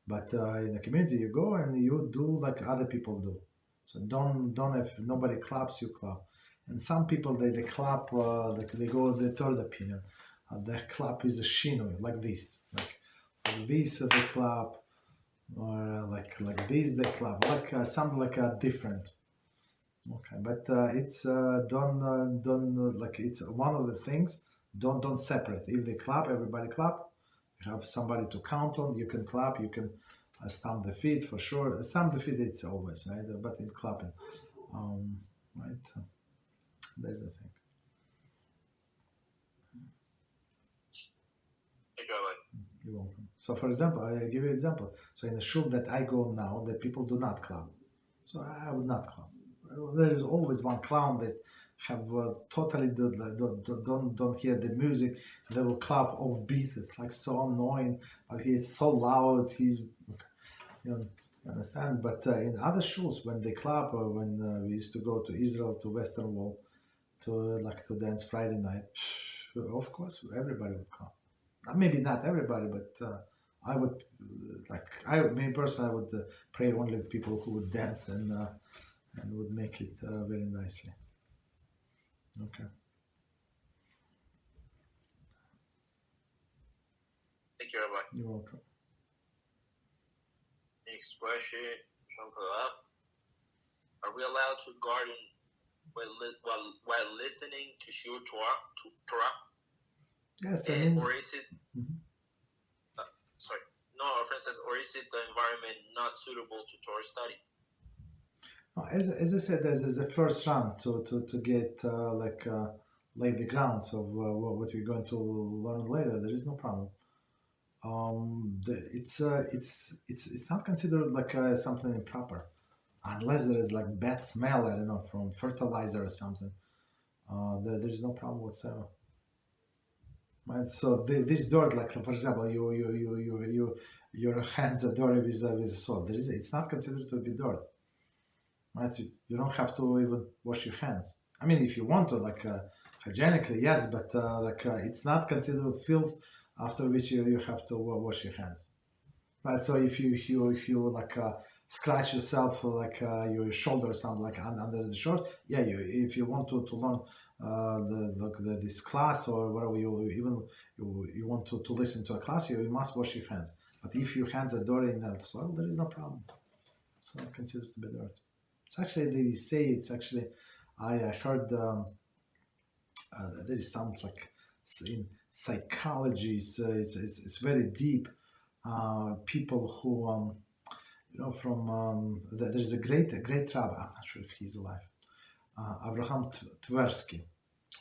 but in the community you go and you do like other people do. So don't if nobody claps, you clap. And some people they clap like they go the third opinion. The clap is a shinoi, like this, like this they clap, or like this they clap, like something like different. Okay, but it's don't like it's one of the things. Don't separate. If they clap, everybody clap. You have somebody to count on. You can clap. You can stamp the feet for sure. Stamp the feet, it's always right, but in clapping, right? There's the thing. You're welcome. So, for example, I give you an example. So, in the shul that I go now, the people do not clap. So, I would not clap. There is always one clown that have totally don't hear the music. They will clap off beat. It's like so annoying. Like it's so loud. You understand? But in other shuls, when they clap, or when we used to go to Israel, to Western Wall, to dance Friday night, of course everybody would clap. Maybe not everybody, but I would me personally, I would pray only people who would dance and would make it very nicely. Okay. Thank you, Rabbi. You're welcome. Next question from Leib. Are we allowed to garden while listening to Shiur Torah? Yes, or is it? Sorry, no. Our friend says, or is it the environment not suitable to Torah study? As I said, as a first round to get lay the grounds of what we're going to learn later, there is no problem. It's not considered like something improper, unless there is like bad smell, I don't know, from fertilizer or something. There is no problem whatsoever. Right. So this dirt, like for example, your hands are dirty with salt. It's not considered to be dirt. Right? You don't have to even wash your hands. I mean, if you want to, like hygienically, yes, but it's not considered filth after which you have to wash your hands, right? So if you like scratch yourself like your shoulder or something like under the shirt, yeah, if you want to learn this class or whatever, you want to listen to a class, you must wash your hands. But if your hands are dirty in the soil, there is no problem. It's not considered to be dirt. It's actually, they say it's actually, I heard there is some like in psychology, it's very deep. People who from there is a great rabbi. I'm not sure if he's alive. Abraham Tversky.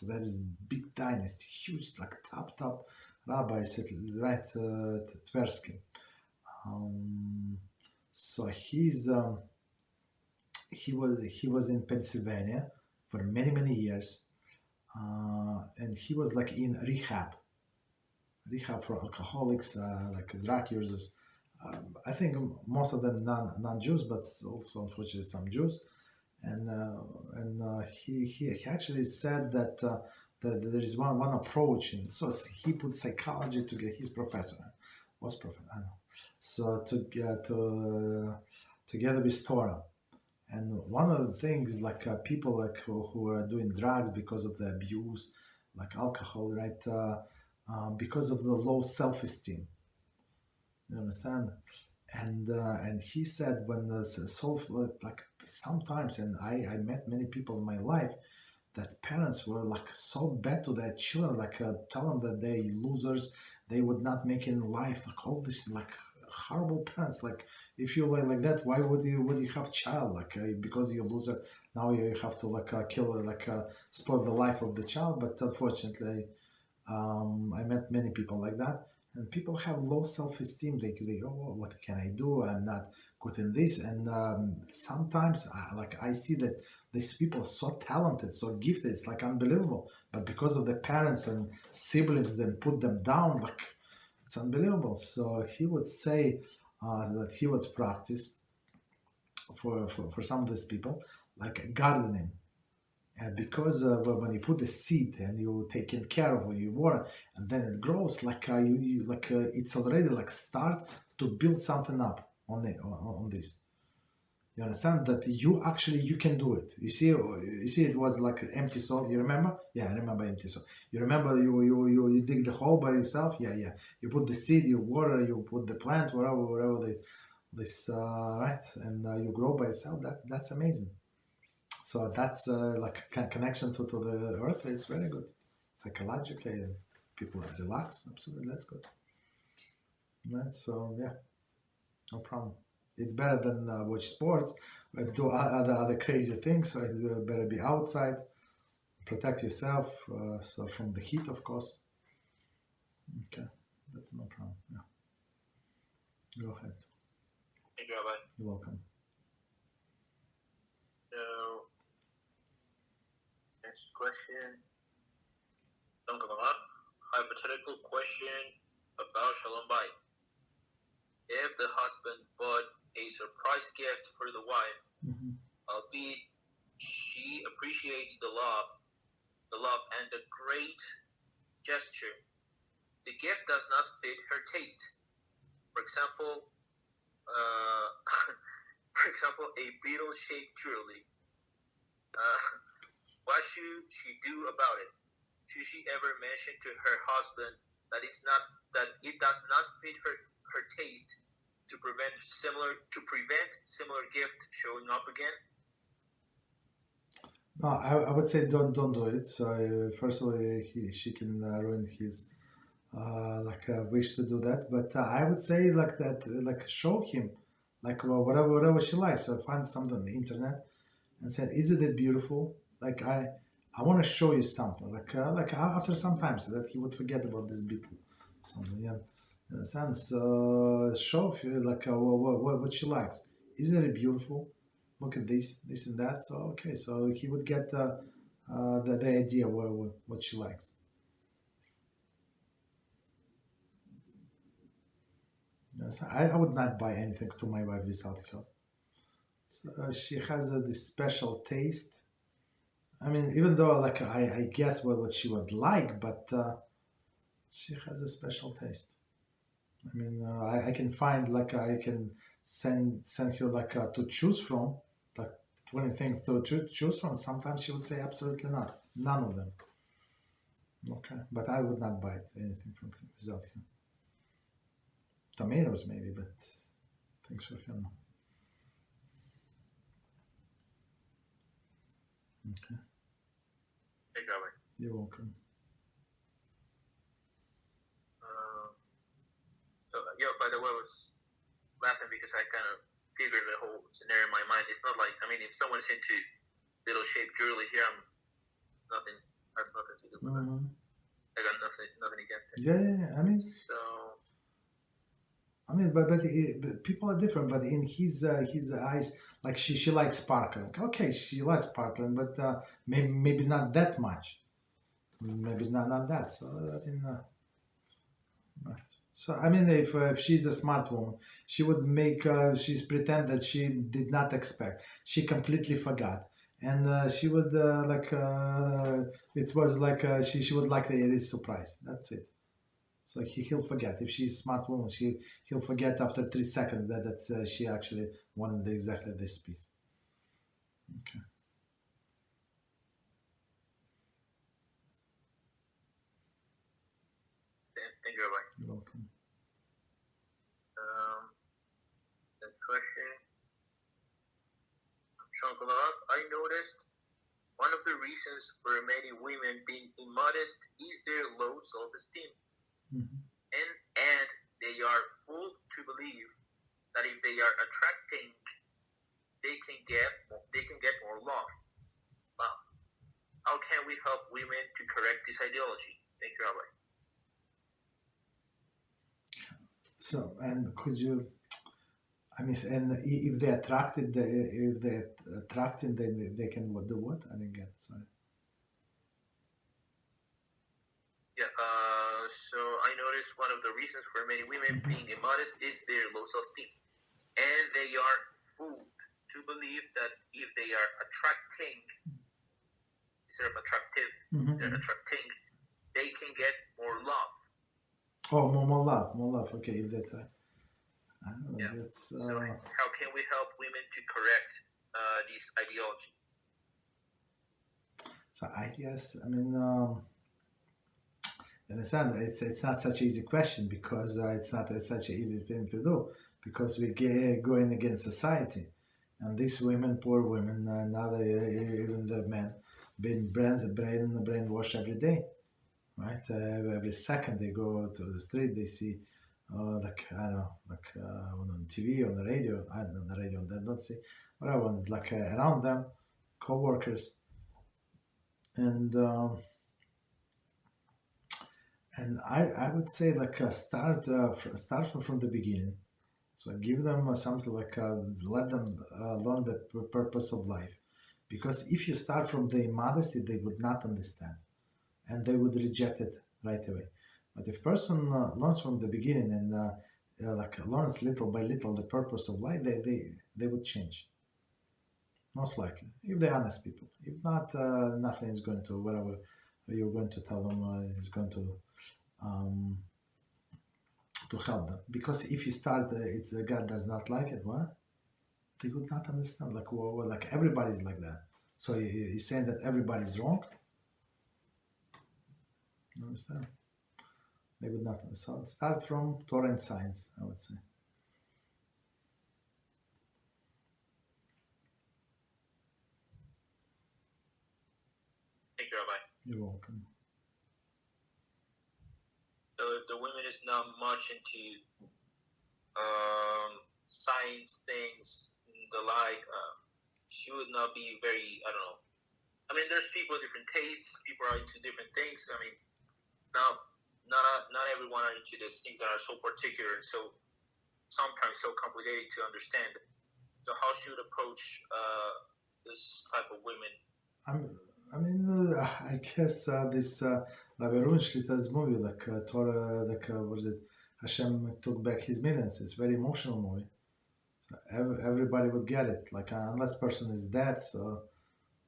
That is big dynasty, huge, like top rabbi, right? Tversky. So he was in Pennsylvania for many years, and he was like in rehab for alcoholics, like drug users. I think most of them non-Jews, but also unfortunately some Jews. And he actually said that there is one approach, and so he put psychology to get his professor. Was professor? I don't know. So together with Torah. And one of the things, like people like who are doing drugs because of the abuse, like alcohol, right? Because of the low self-esteem. You understand? And he said when like sometimes, and I met many people in my life that parents were like so bad to their children, like tell them that they losers, they would not make it in life, like all this like horrible parents. Like if you like that, why would you have child? Like because you're a loser, now you have to like kill spoil the life of the child. But unfortunately, I met many people like that. And people have low self-esteem. They go, oh, what can I do? I'm not good in this. And sometimes, I see that these people are so talented, so gifted. It's like unbelievable. But because of the parents and siblings, then put them down. Like it's unbelievable. So he would say that he would practice for some of these people, like gardening. Because when you put the seed and you taking care of it, you water, and then it grows, like it's already like start to build something up on this. You understand that you can do it. You see it was like empty soil. You remember? Yeah, I remember empty soil. You remember you dig the hole by yourself? Yeah. You put the seed, you water, you put the plant, wherever this right, and you grow by yourself. That's amazing. So that's like a connection to the earth. It's very good. Psychologically, people relax. Absolutely, that's good. Right. So yeah, no problem. It's better than watch sports, but do other crazy things. So it better be outside, protect yourself. So from the heat, of course. Okay, that's no problem. Yeah. Go ahead. Thank you, Rabbi. You're welcome. So, next question. Hypothetical question about Shalom Bayit. If the husband bought a surprise gift for the wife, albeit she appreciates the love and the great gesture, the gift does not fit her taste. For example, a beetle-shaped jewelry. What should she do about it? Should she ever mention to her husband that it does not fit her taste to prevent similar gift showing up again? No, I would say don't do it. So first of all, she can ruin his wish to do that. But I would say like that, like show him, like whatever she likes. So find something on the internet and say, "Isn't it beautiful?" Like I want to show you something. Like after some time, so that he would forget about this beetle, something. Yeah, in a sense, show you like what she likes. Isn't it beautiful? Look at this and that. So okay, so he would get the idea what she likes. Yes, I would not buy anything to my wife without her. So, she has this special taste. I mean, even though like I guess what she would like, but She has a special taste. I mean, I can find like I can send her like to choose from, like 20 things to choose from. Sometimes she would say absolutely not, none of them. Okay, but I would not buy anything from him without him. Tomatoes maybe, but things for him. Okay. Thank you, Rabbi. You're welcome. By the way, I was laughing because I kind of figured the whole scenario in my mind. It's not like, I mean, if someone's into little shaped jewelry here, that's nothing to do with it. I got nothing against it. Yeah. I mean, so. I mean, but people are different. But in his eyes, like she likes sparkling. Okay, she likes sparkling, but maybe not that much. Maybe not that. So I mean, right. So I mean, if she's a smart woman, she would make she's pretend that she did not expect. She completely forgot, and she would it was like she would like it is surprise. That's it. So he'll forget. If she's a smart woman, he'll forget after 3 seconds that she actually wanted exactly this piece. Okay. Thank you, Rabbi. You're welcome. The question from Shankalat, I noticed one of the reasons for many women being immodest is their low self-esteem. And they are fooled to believe that if they are attracting, they can get more love. Wow. How can we help women to correct this ideology? Thank you, Rabbi. So, and could you? I mean, and if they're attracted, then they can do what? I didn't get. Sorry. Yeah. So I noticed one of the reasons for many women being immodest is their low self-esteem, and they are fooled to believe that if they are attracting, instead of attractive, they're attracting, they can get more love. Oh, more love. Okay, if that. I don't know. Yeah. That's. So how can we help women to correct this ideology? So I guess understand, it's not such an easy question because it's not such an easy thing to do because we're going against society, and these women, poor women, now even the men, being brainwashed every day, right? Every second they go to the street, they see, on TV, on the radio. I don't know, the radio, they don't see whatever, around them, co-workers, and I would say start from the beginning. So give them something let them learn the purpose of life. Because if you start from the immodesty, they would not understand. And they would reject it right away. But if person learns from the beginning and learns little by little the purpose of life, they would change. Most likely. If they're honest people. If not, nothing is going to, whatever you're going to tell them is going to help them. Because if you start, it's God does not like it, what? They would not understand. Everybody's like that. So you're saying that everybody's wrong? You understand? They would not. So start from Torah and science, I would say. Thank you, Rabbi. You're welcome. So if the woman is not much into science things, the like, she would not be very, I don't know. I mean, there's people with different tastes. People are into different things. I mean, not everyone are into these things that are so particular and so sometimes so complicated to understand. So how should approach this type of women? I guess this Rabbi Shlita's movie, Torah, what is it? Hashem took back his millions. It's a very emotional movie. So everybody would get it. Unless person is dead, so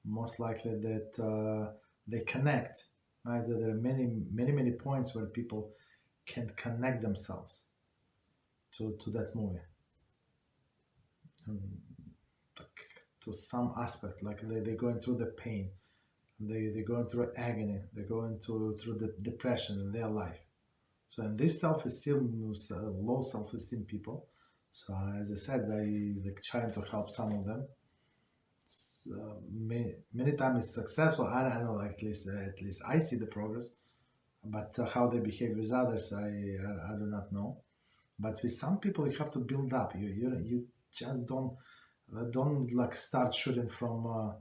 most likely that they connect right? There are many points where people can connect themselves to that movie, and like to some aspect, like they're going through the pain, they're going through agony, they're going through the depression in their life. So in this self-esteem, low self-esteem people, so as I said, I like trying to help some of them. Many times it's successful. I don't know, at least I see the progress, but how they behave with others, I do not know. But with some people, you have to build up. You just don't like start shooting from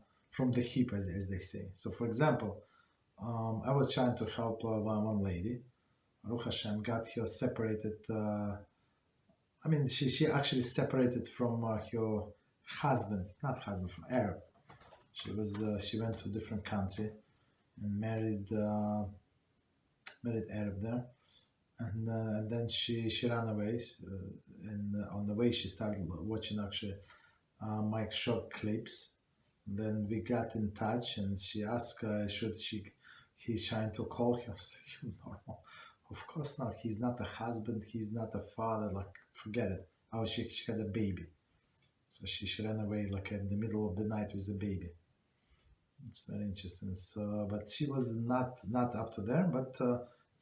the hip, as they say. So for example, I was trying to help one lady. Baruch Hashem, got her separated. I mean, she actually separated from her husband, not husband, from Arab. She went to a different country and married Arab there, and then she ran away. And on the way, she started watching actually my short clips. Then we got in touch, and she asked, he's trying to call her. I was like, normal. Of course not. He's not a husband. He's not a father. Like, forget it. Oh, she had a baby. So she ran away like in the middle of the night with a baby. It's very interesting. So, but she was not up to there. But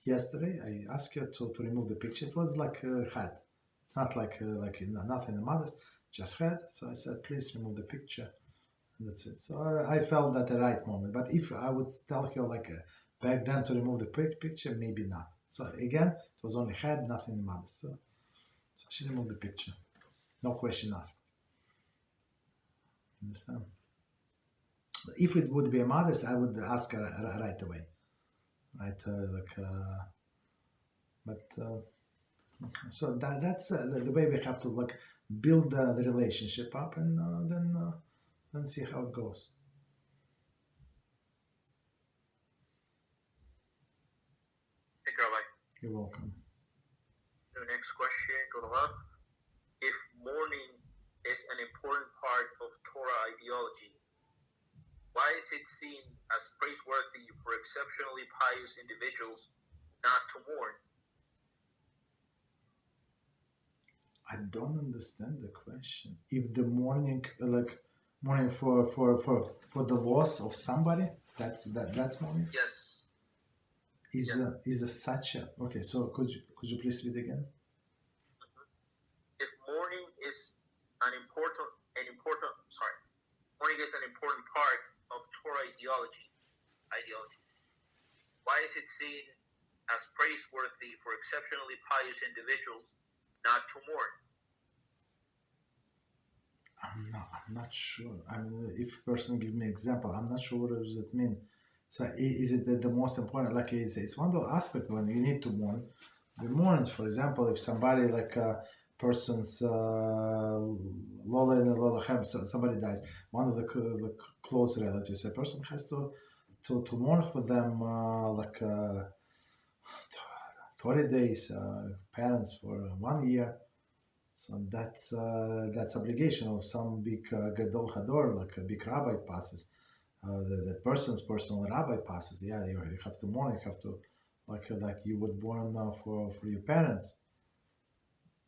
yesterday I asked her to remove the picture. It was like head. It's not like nothing immodest, just head. So I said, please remove the picture. And that's it. So I felt at the right moment. But if I would tell her like back then to remove the picture, maybe not. So again, it was only head, nothing immodest. So she removed the picture. No question asked. Understand? If it would be immodest, I would ask her right away. Right? So that's the way we have to like build the relationship up, and then see how it goes. Thank you, Rabbi. You're welcome. The next question, go to love. If mourning is an important part of Torah ideology, why is it seen as praiseworthy for exceptionally pious individuals not to mourn? I don't understand the question. If the mourning, like mourning for the loss of somebody, that's mourning. Yes. Is a such a okay? So could you please read again? If mourning is an important part of Torah ideology, why is it seen as praiseworthy for exceptionally pious individuals not to mourn? I'm not sure. I mean, if a person give me example, I'm not sure what does it mean. So is it the most important? Like it's one of the aspects when you need to mourn. We mourn, for example, if somebody like a person's Lola and Lola have somebody dies, one of the close relatives, a person has to mourn for them 30 days, parents for 1 year. So that's obligation of some big gadol hador, like a big rabbi passes. That person's personal rabbi passes. Yeah, you have to mourn. You have to like you would mourn for your parents,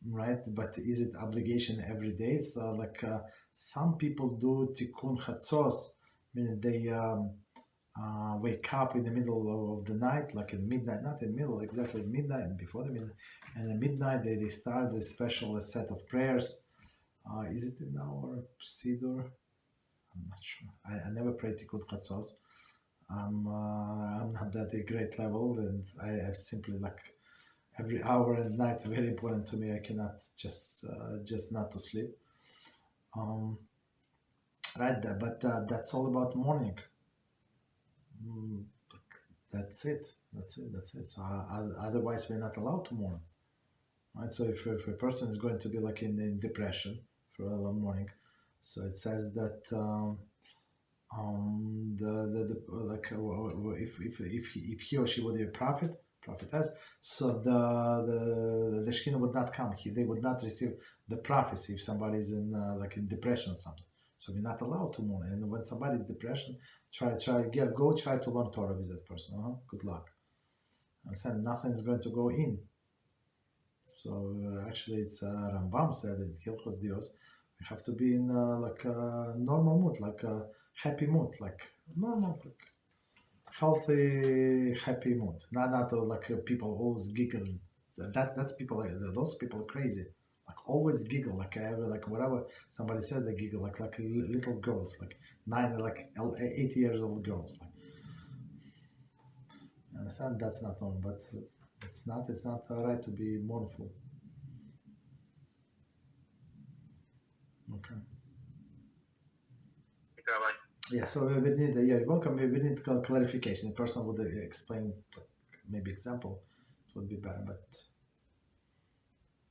right? But is it obligation every day? So some people do tikkun chatzos, meaning they wake up in the middle of the night, like at midnight, not in the middle, exactly at midnight, before the midnight, and at midnight they start a special set of prayers. Is it in our siddur? I'm not sure. I never prayed tikkun chatzos. I'm not at a great level, and I simply like every hour and night very important to me. I cannot just not to sleep. Right there, but that's all about mourning. That's it. So otherwise, we're not allowed to mourn, right? So if a person is going to be like in depression for a long mourning, so it says that if he or she would be a prophetess, so the Shekhinah would not come. They would not receive the prophecy if somebody is in depression or something. So we're not allowed to mourn. And when somebody is in depression, Try to learn Torah with that person. Good luck. I said nothing is going to go in. So actually, it's Rambam said in Hilchos Dios, we have to be in like a normal mood, like a happy mood, like normal, like healthy, happy mood. Not like people always giggling. So that's people. Those people are crazy. Like always giggle, like whatever somebody said, they giggle like little girls, like 8 years old girls. Like, I understand that's not normal, but it's not right to be mournful. Okay. Rabbi. Yeah, so we need, you're welcome. We need clarification. The person would explain, like, maybe example, it would be better, but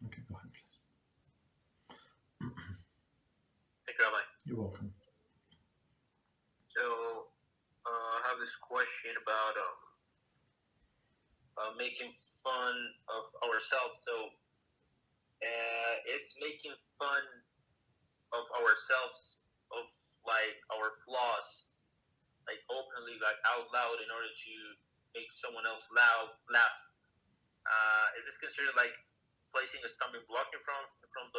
okay, go ahead, please. Thank you, Rabbi. You're welcome. So, I have this question about making fun of ourselves. So, is making fun of ourselves, of like our flaws, like openly, like out loud, in order to make someone else laugh? Is this considered like placing a stumbling block in front of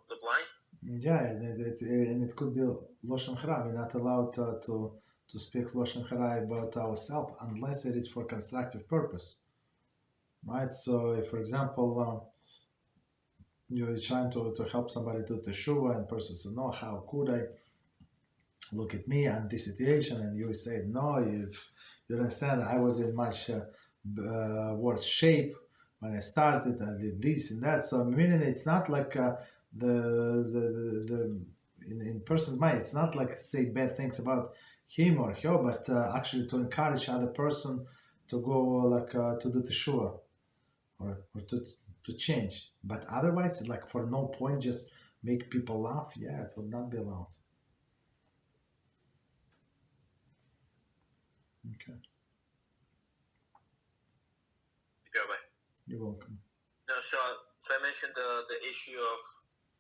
the blind? Yeah, and it could be Lashon Hara. We're not allowed to speak Lashon Hara about ourselves unless it is for constructive purpose, right? So, if, for example, you're trying to help somebody do teshuva, and person says, "No, how could I? Look at me and this situation," and you say, "No, if you understand, I was in much worse shape when I started. I did this and that." So, meaning it's not like in person's mind, it's not like say bad things about him or her, but actually to encourage other person to go like to do teshuva or to change. But otherwise, like for no point, just make people laugh. Yeah, it would not be allowed. Okay. You're welcome. No, so I mentioned the issue of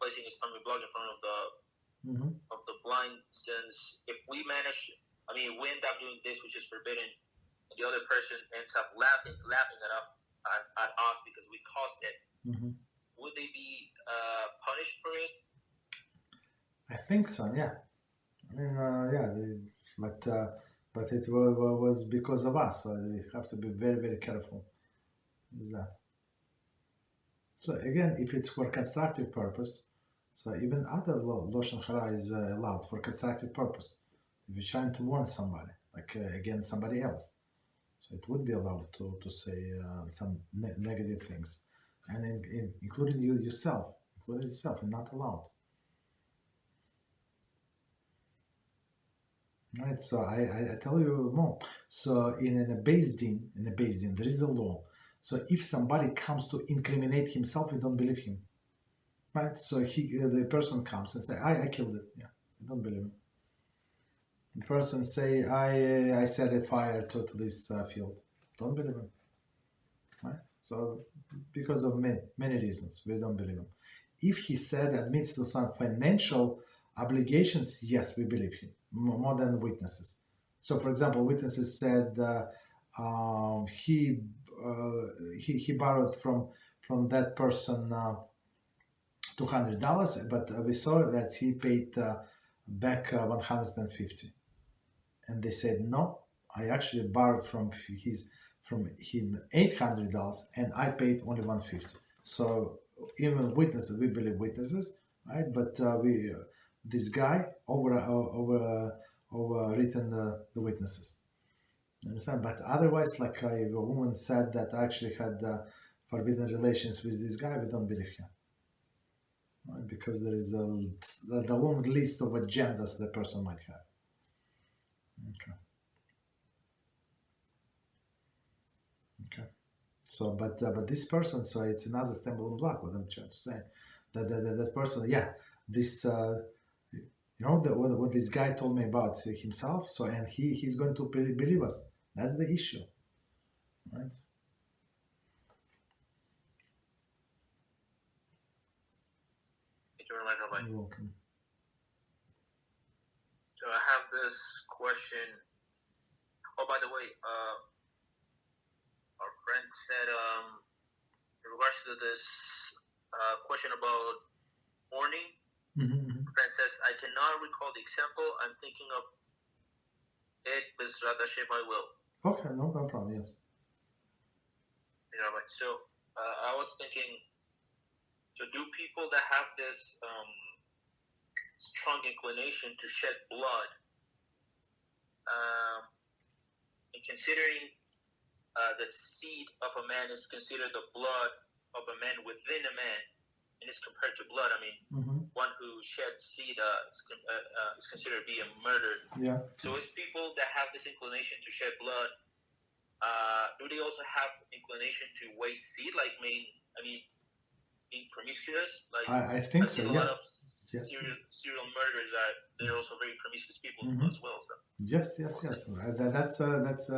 placing a stumbling block in front of the blind, since if we end up doing this, which is forbidden, and the other person ends up laughing at us because we caused it, would they be punished for it? I think so. Yeah. I mean, but it was because of us, so we have to be very, very careful with that. So again, if it's for constructive purpose, so even other Lashon Hara is allowed for constructive purpose. If you're trying to warn somebody, like against somebody else, so it would be allowed to say some negative things, and including yourself, you're not allowed. Right. So I tell you more. So in a Beis Din, there is a law. So if somebody comes to incriminate himself, we don't believe him. Right? So the person comes and say, I killed it. Yeah, we don't believe him. The person say, I set a fire to this field. Don't believe him. Right? So because of many reasons, we don't believe him. If he admits to some financial obligations, yes, we believe him more than witnesses. So, for example, witnesses said he borrowed from that person $200, but we saw that he paid back $150, and they said no, I actually borrowed from him $800, and I paid only $150. So even witnesses, we believe witnesses, right? But this guy overwritten the witnesses. You understand? But otherwise, like if a woman said that I actually had forbidden relations with this guy, we don't believe her. Right? Because there is the long list of agendas the person might have. Okay. So, but this person, so it's another stumbling block. What I'm trying to say, that person, yeah, this. What this guy told me about himself, so and he's going to believe us. That's the issue, right? Thank you very much, Rabbi. You're welcome. So I have this question Oh, by the way, our friend said, in regards to this question about mourning, friend says, I cannot recall the example. I'm thinking of it, Beezrat Hashem, I will. Okay, no problem, yes. Yeah, right. So, I was thinking, so do people that have this strong inclination to shed blood, and considering the seed of a man is considered the blood of a man within a man, and is compared to blood, I mean, one who sheds seed is considered to be a murder. Yeah. So it's people that have this inclination to shed blood, do they also have inclination to waste seed, like being promiscuous? Like I think so, a yes. lot of serial murderers that they're also very promiscuous people as well. So. Yes. That's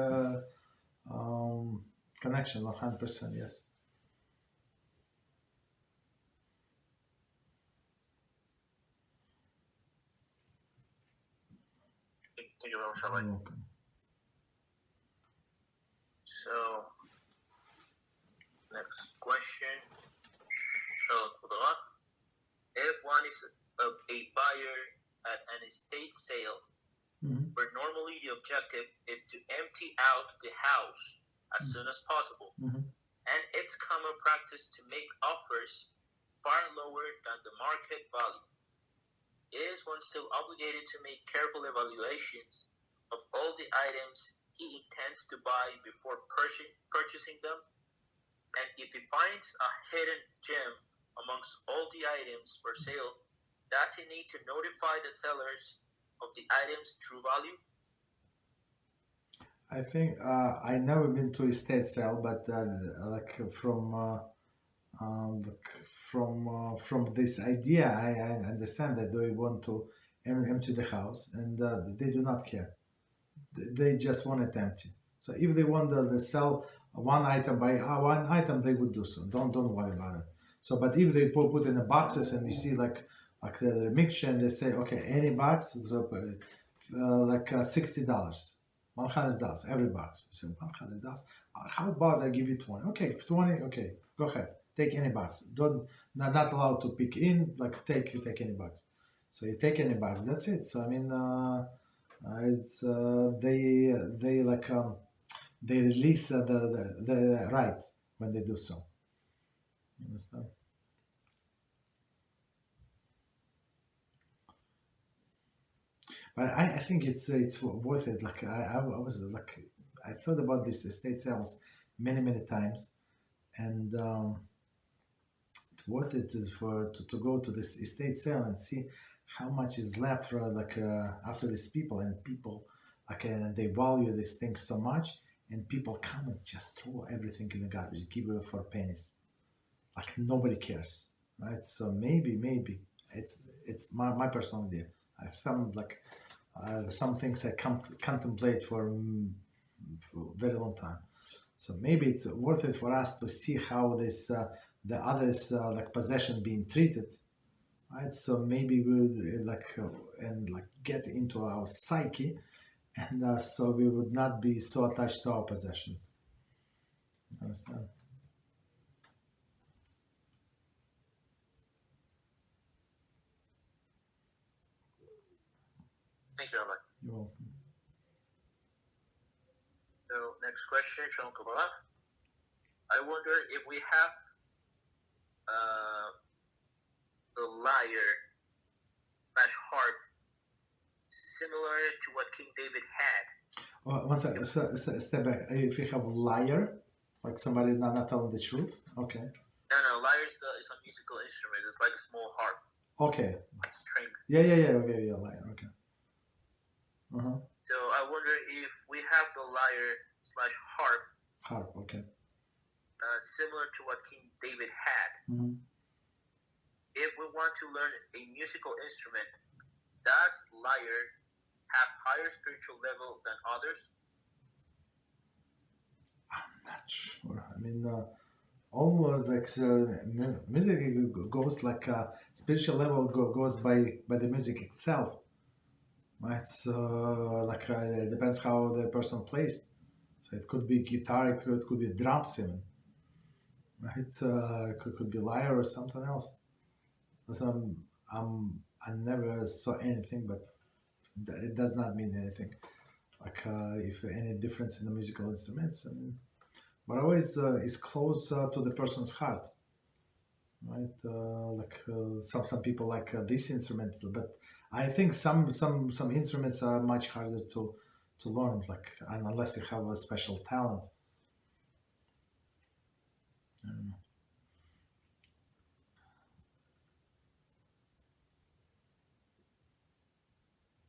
connection, 100%, yes. Thank you very much, Rabbi. Welcome. So, next question. If one is a buyer at an estate sale, where normally the objective is to empty out the house as soon as possible, and it's common practice to make offers far lower than the market value, is one still obligated to make careful evaluations of all the items he intends to buy before purchasing them? And if he finds a hidden gem amongst all the items for sale, does he need to notify the sellers of the item's true value? I think I never been to estate sale, but from this idea, I understand that they want to empty the house, and they do not care. They just want it empty. So if they want to sell one item by one item, they would do so. Don't worry about it. So, but if they put in the boxes and you see like the mixture, and they say, okay, any box is $60, $100 every box. You say $100. How about I give you 20? Okay, 20. Okay, go ahead. Take any box. Not allowed to pick in. Like take any box. So you take any box. That's it. So I mean, it's they release the rights when they do so. You understand? But I think it's worth it. Like I was like I thought about this estate sales many times, and it's worth it to go to this estate sale and see how much is left for after these people, and people and they value these things so much, and people come and just throw everything in the garbage, give it for pennies, like nobody cares, right? So maybe it's my personal idea. Some things I contemplate for a very long time. So maybe it's worth it for us to see how this the others possession being treated, right? So maybe we'll get into our psyche, and so we would not be so attached to our possessions. Understand? Thank you, Rabbi. You're welcome. So, next question, Shalom Kabbalah. I wonder if we have the lyre / harp similar to what King David had. One second, step back. If you have a lyre, like somebody not telling the truth, okay. No, lyre is a musical instrument. It's like a small harp. Okay. With strings. Yeah, okay, lyre, okay. So I wonder if we have the lyre / harp. Harp, okay. Similar to what King David had. If we want to learn a musical instrument, does lyre have higher spiritual level than others? I'm not sure. I mean, all music goes spiritual level goes by the music itself. right? So it depends how the person plays. So it could be guitar, it could be drums even, right? Could be lyre or something else. So I never saw anything, but it does not mean anything. If any difference in the musical instruments, but always is close to the person's heart, right? Some people like this instrument, but I think some instruments are much harder to learn, unless you have a special talent.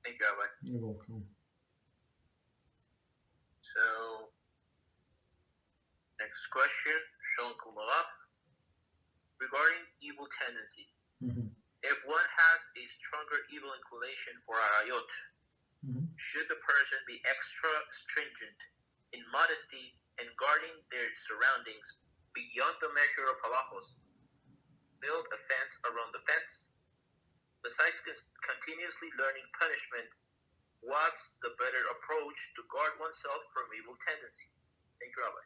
Thank you, Rabbi. You're welcome. So, next question, Shalom Kumalach. Regarding evil tendency, if one has a stronger evil inclination for arayot, should the person be extra stringent in modesty and guarding their surroundings beyond the measure of halachos? Build a fence around the fence? Besides continuously learning punishment, what's the better approach to guard oneself from evil tendency? Thank you, Rabbi.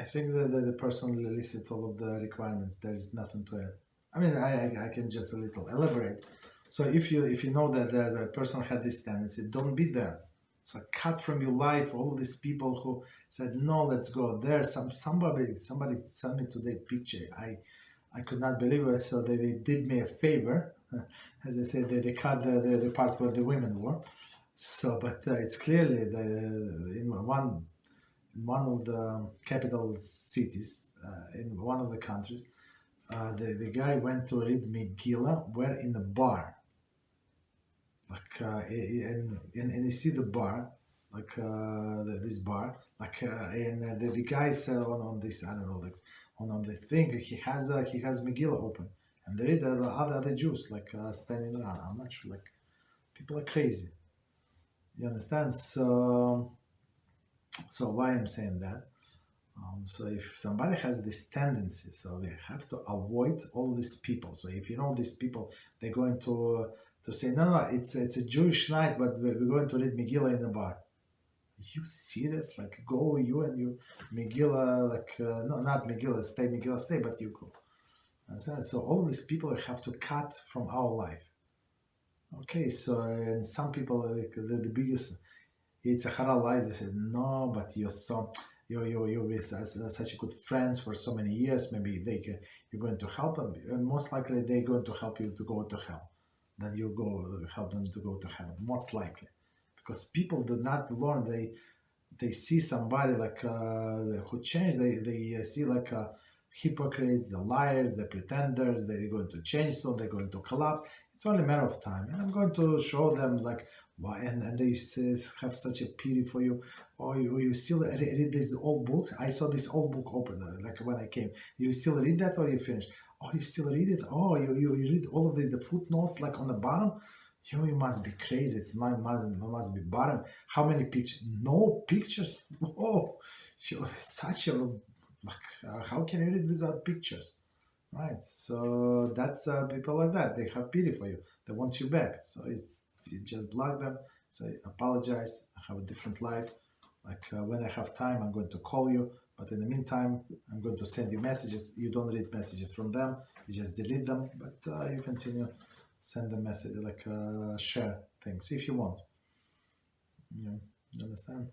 I think that the person listed all of the requirements. There is nothing to add. I mean, I can just a little elaborate. So if you know that the person had this tendency, don't be there. So cut from your life all these people who said no, let's go there. Somebody sent me today a picture. I could not believe it. So they did me a favor. As I said, they cut the part where the women were. So, but it's clearly in one of the capital cities, in one of the countries, the guy went to read Megillah. We're in a bar, and you see the bar, this bar, and the guy said on this, I don't know, on the thing, he has Megillah open, and they read the other Jews standing around. I'm not sure, people are crazy. You understand? So why I'm saying that? So if somebody has this tendency, so we have to avoid all these people. So if you know these people, they're going to say, no, it's a Jewish night, but we're going to read Megillah in the bar. Are you serious? Go you and you Megillah, no, not Megillah, stay, but you go. Understand? So all these people have to cut from our life. Okay, so and some people the biggest. It's a hard lie. They said, no, but you're with such good friends for so many years. Maybe you're going to help them. And most likely, they're going to help you to go to hell. Then you go help them to go to heaven. Most likely, because people do not learn. They see somebody who changed. They see hypocrites, the liars, the pretenders. They're going to change, so they're going to collapse. It's only a matter of time, and I'm going to show them why, and they have such a pity for you. Oh, you still read these old books? I saw this old book open, when I came. You still read that, or you finished? Oh, you still read it? Oh, you read all of the footnotes, on the bottom? You must be crazy. It's not must be bottom. How many pictures? No pictures? Oh, such a how can you read without pictures? Right, so that's people like that. They have pity for you. They want you back. So you just block them. Say apologize. I have a different life. When I have time, I'm going to call you. But in the meantime, I'm going to send you messages. You don't read messages from them. You just delete them. But you continue send them message share things if you want. You understand?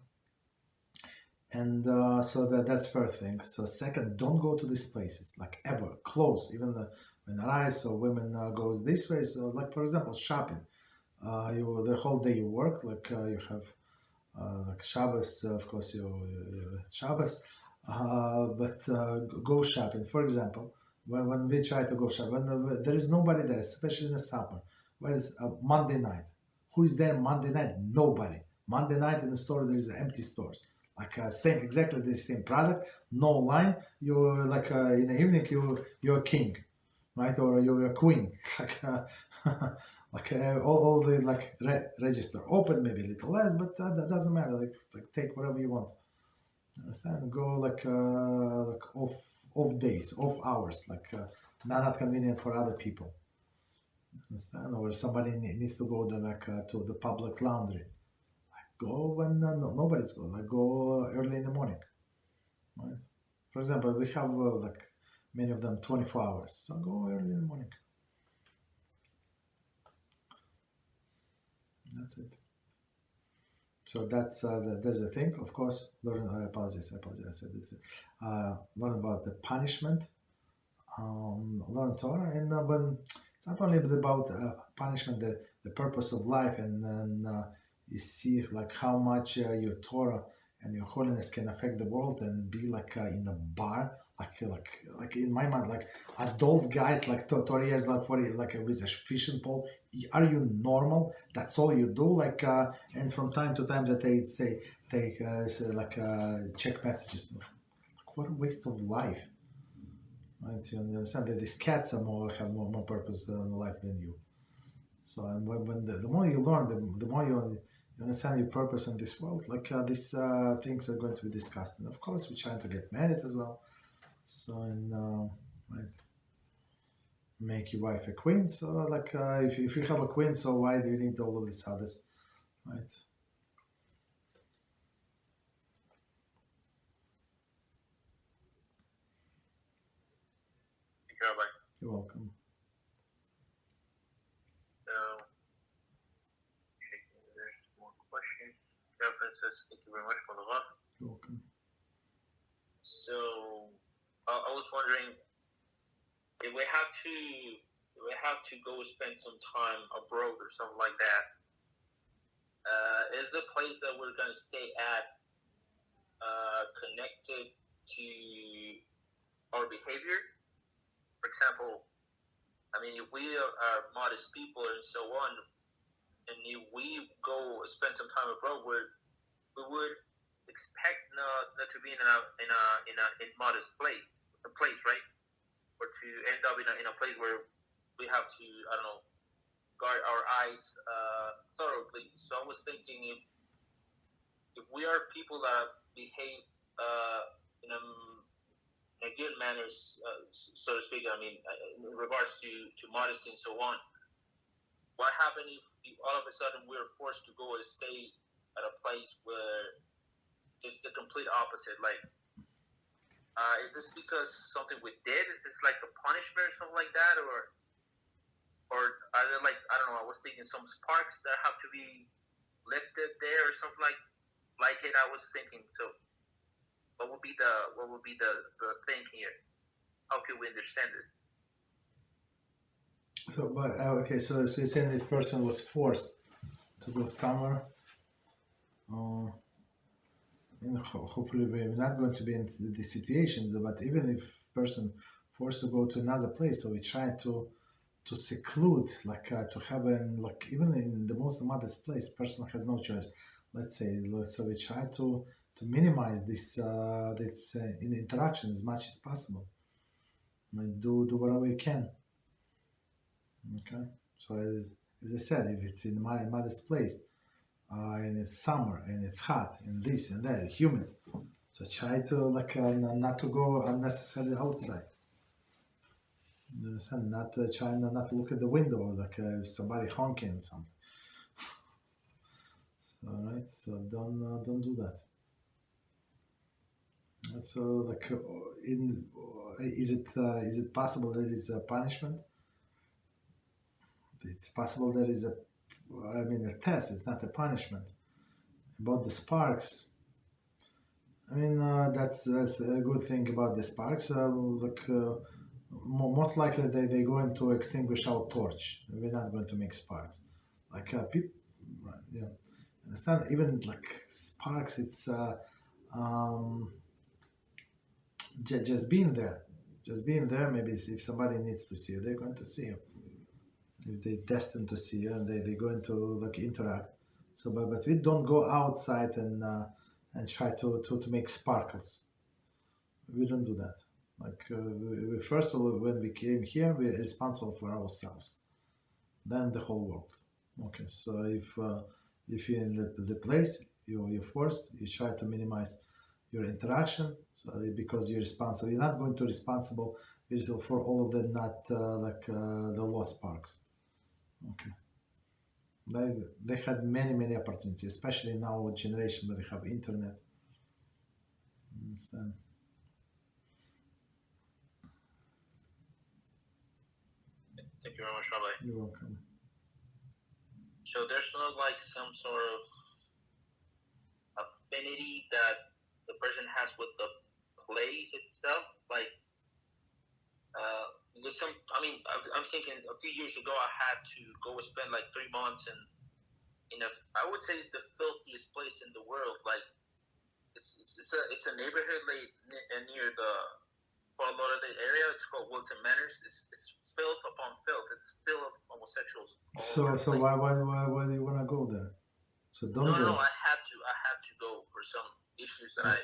And so that's first thing. So second, don't go to these places, ever, close, even when arayos or women goes this way. So for example, shopping, the whole day you work, you have Shabbos, of course you Shabbos, but go shopping. For example, when we try to go shopping, when there is nobody there, especially in the summer, whereas Monday night, who is there Monday night? Nobody. Monday night in the store, there is empty stores. Exactly the same product, no line. You're in the evening, you're a king, right? Or you're a queen. All the register open, maybe a little less, but that doesn't matter. Take whatever you want. Understand? Go off days, off hours, not convenient for other people. Understand? Or somebody needs to go to the public laundry. Go when nobody's going. Go early in the morning, right? For example, we have many of them 24 hours, so go early in the morning. That's it. So that's the thing. Of course, learn. I apologize. I said this. Learn about the punishment. Learn Torah, and when it's not only about punishment, the purpose of life, and then you see how much your Torah and your holiness can affect the world, and be in a bar, like in my mind, adult guys 30 years, 40, with a fishing pole. Are you normal? That's all you do, and from time to time that they say check messages. What a waste of life. Right? So you understand that these cats have more purpose in life than you. So, and when the more you learn, the more you understand your purpose in this world. These things are going to be discussed, and of course, we're trying to get married as well. So, and right, make your wife a queen. So, if you have a queen, so why do you need all of these others, right? Rabbi. You're welcome. So, there's more questions. References. Thank you very much for the love. You're welcome. So, I was wondering if we have to go spend some time abroad or something like that. Is the place that we're going to stay at connected to our behavior? For example, if we are modest people and so on, and if we go spend some time abroad, we would expect not to be in a immodest place, right? Or to end up in a place where we have to, guard our eyes thoroughly. So I was thinking, if we are people that behave in a good manner, so to speak, in regards to modesty and so on, what happens if all of a sudden we're forced to go and stay at a place where it's the complete opposite? Is this because something we did? Is this like a punishment or something like that? Or are there I don't know, I was thinking some sparks that have to be lifted there or something like it. I was thinking, so what would be the thing here? How can we understand this? So, but okay, so you're saying if person was forced to go somewhere, hopefully we're not going to be in this situation. But even if person forced to go to another place, so we try to seclude, to have even in the most modest place, person has no choice. Let's say, so we try to minimize this in interaction as much as possible. Do whatever you can. Okay, so as I said, if it's in my modest place, and it's summer and it's hot and this and that, humid, so try to not to go unnecessarily outside. You understand? Not not to look at the window if somebody honking or something. So, right, so don't do that. So is it possible that it's a punishment? It's possible that is a test. It's not a punishment. About the sparks, that's a good thing about the sparks. Most likely they're going to extinguish our torch. We're not going to make sparks. People, right, yeah. Understand? Even sparks, it's just being there. Just being there. Maybe if somebody needs to see you, they're going to see you. If they're destined to see you, and they're going to interact. So, but we don't go outside and try to make sparkles. We don't do that. We first of all, when we came here, we're responsible for ourselves, then the whole world. Okay, so if you're in the place, you're forced, you try to minimize your interaction, so because you're responsible. You're not going to responsible for all of the not the lost sparks. Okay. They had many opportunities, especially in our generation where they have internet. Understand? Thank you very much, Rabbi. You're welcome. So there's not like some sort of affinity that the person has with the place itself, like because I'm thinking a few years ago I had to go spend like 3 months in I would say it's the filthiest place in the world. Like it's a neighborhood near the Fort Lauderdale area. It's called Wilton Manors. It's filth upon filth. It's filled with homosexuals. So why do you want to go there? So don't go. No, I had to go for some issues that I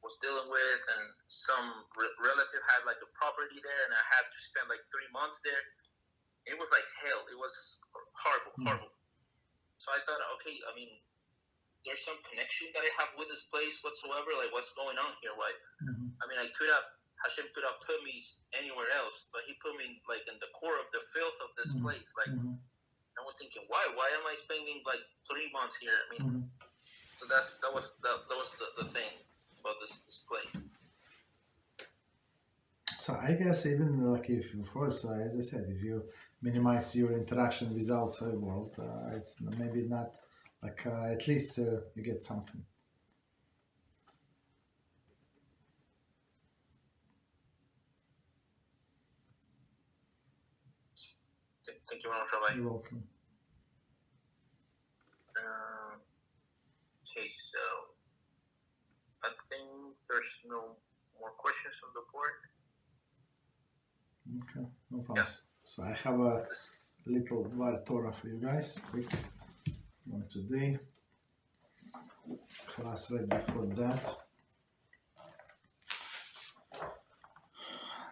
was dealing with, and some relative had like a property there, and I had to spend like 3 months there. It was like hell. It was horrible. So I thought, okay, I mean, there's some connection that I have with this place whatsoever. Like, what's going on here? Why? I mean, Hashem could have put me anywhere else, but He put me like in the core of the filth of this place. Like, I was thinking, why? Why am I spending like 3 months here? I mean, so that was the thing about this place. So I guess even like if, of course, as I said, if you minimize your interaction with outside world, it's maybe not like at least you get something. Thank you very much, Rabbi. You're welcome. Okay, so I think there's no more questions on the board. Okay, no problem. Yeah. So I have a little Torah for you guys. Quick one today. Class right before that.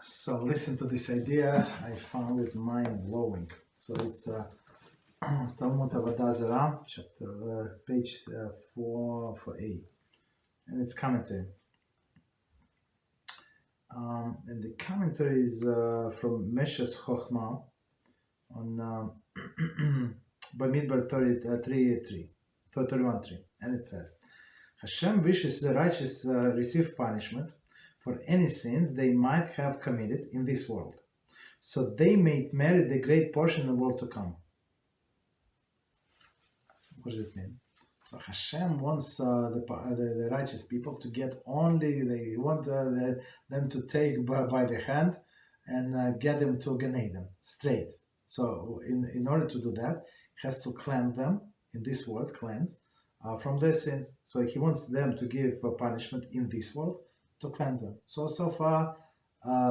So listen to this idea. I found it mind-blowing. So it's Talmud Avodah Zarah, chapter page 4a, and it's commentary. And the commentary is from Meshes Chochmah on Bamidbar 31:3, and it says, Hashem wishes the righteous receive punishment for any sins they might have committed in this world, so they may merit the great portion in the world to come. What does it mean? So Hashem wants the righteous people to get only, they want them to take by the hand and get them to Gan Eden, straight. So in order to do that, he has to cleanse them, in this world, cleanse, from their sins. So he wants them to give punishment in this world to cleanse them. So far,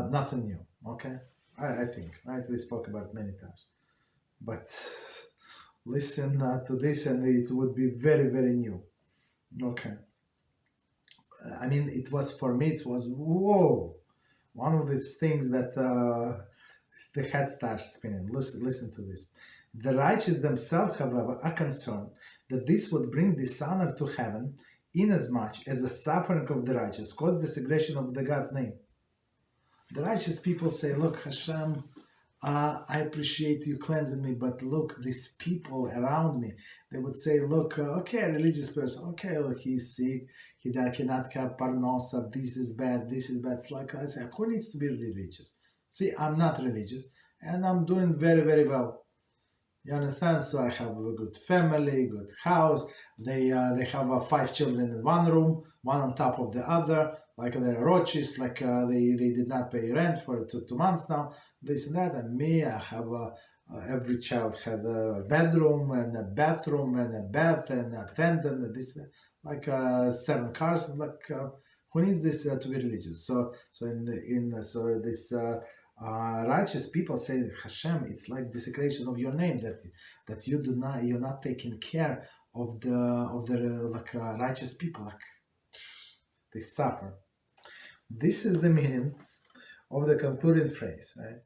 nothing new, okay? I think, right? We spoke about it many times. But listen to this and it would be very new. Okay. I mean, it was, for me, it was, whoa! One of these things that the head starts spinning. Listen to this. The righteous themselves, however, are concerned that this would bring dishonor to heaven, inasmuch as the suffering of the righteous caused desecration of the God's name. The righteous people say, look, Hashem, I appreciate you cleansing me, but look, these people around me, they would say, look, okay, religious person, okay, look, he's sick, he cannot have parnosa, this is bad. It's like, I say, who needs to be religious? See, I'm not religious, and I'm doing very well. You understand? So I have a good family, good house. They have 5 children in one room, one on top of the other, like they're roaches, like they did not pay rent for 2 months now, this and that. And me, I have every child has a bedroom and a bathroom and a bath and a attendant and this, like 7 cars. Like who needs this to be religious? So this. Righteous people say, Hashem, it's like desecration of your name, that you're not taking care of the righteous people, like they suffer. This is the meaning of the concluding phrase, right?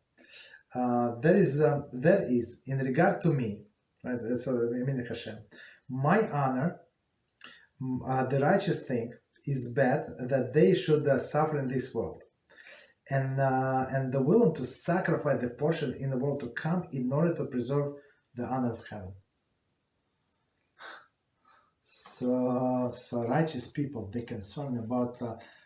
That is in regard to me, right? So I mean Hashem, my honor, the righteous think is bad that they should suffer in this world. and the willing to sacrifice the portion in the world to come in order to preserve the honor of heaven. So righteous people, they concerned about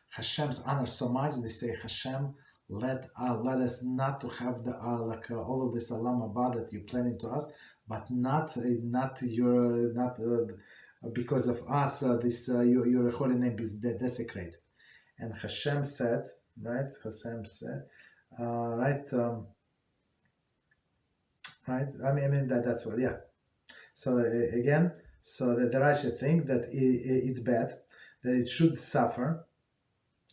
Hashem's honor so much. They say, Hashem, let us not to have the all of this Olam Haba that you planning to us, but not because of us. Your holy name is desecrated. And Hashem said, right? Hashem said, right? Right? I mean that's what, yeah. So again, so the righteous think that it's bad, that it should suffer,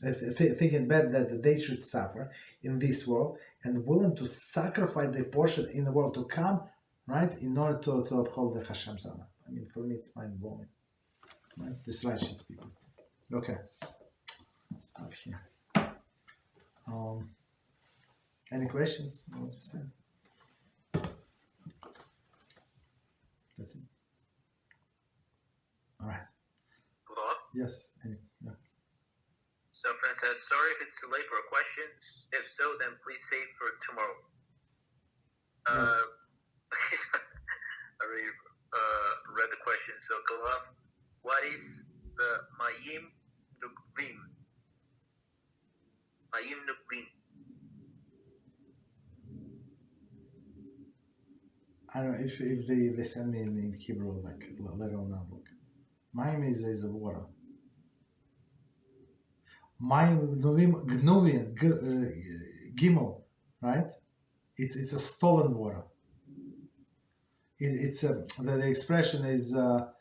thinking bad that they should suffer in this world, and willing to sacrifice the portion in the world to come, right, in order to uphold the Hashem's honor. I mean, for me, it's mind blowing. Right? This righteous people. Okay, stop here. Any questions? What you said? That's it. All right. Hello? Yes. Yeah. So friend says, sorry if it's too late for a question. If so, then please save for tomorrow. I already read the question. So go up. What is the Mayim Nukvim? Mayim Nukvim. I don't know if they send me in Hebrew, like later on. Look, Mayim is a water. Mayim Gnuvin Gimel, right? It's a stolen water. The expression is that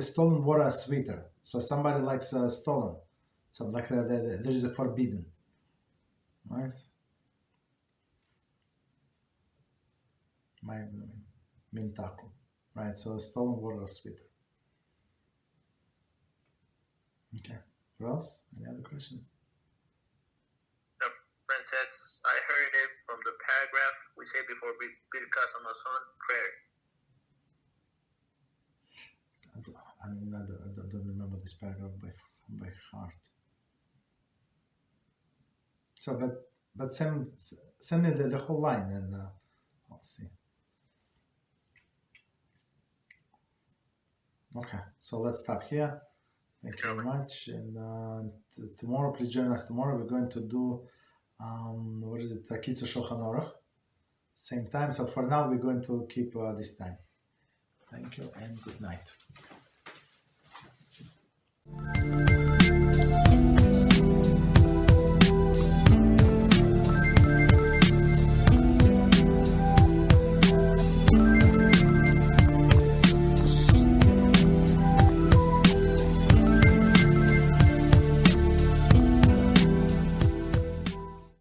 stolen water is sweeter. So somebody likes stolen. So like there is a forbidden, right? Mintaku, right? So stolen water is sweeter. Okay. What else? Any other questions? The princess, I heard it from the paragraph we say before Birkas Haloshon prayer. I mean, I don't remember this paragraph by heart. So, but send me the whole line, and I'll see. Okay, so let's stop here. Thank you very much. And tomorrow, please join us tomorrow. We're going to do, what is it, Kitzur Shulchan Aruch. Same time. So for now, we're going to keep this time. Thank you and good night.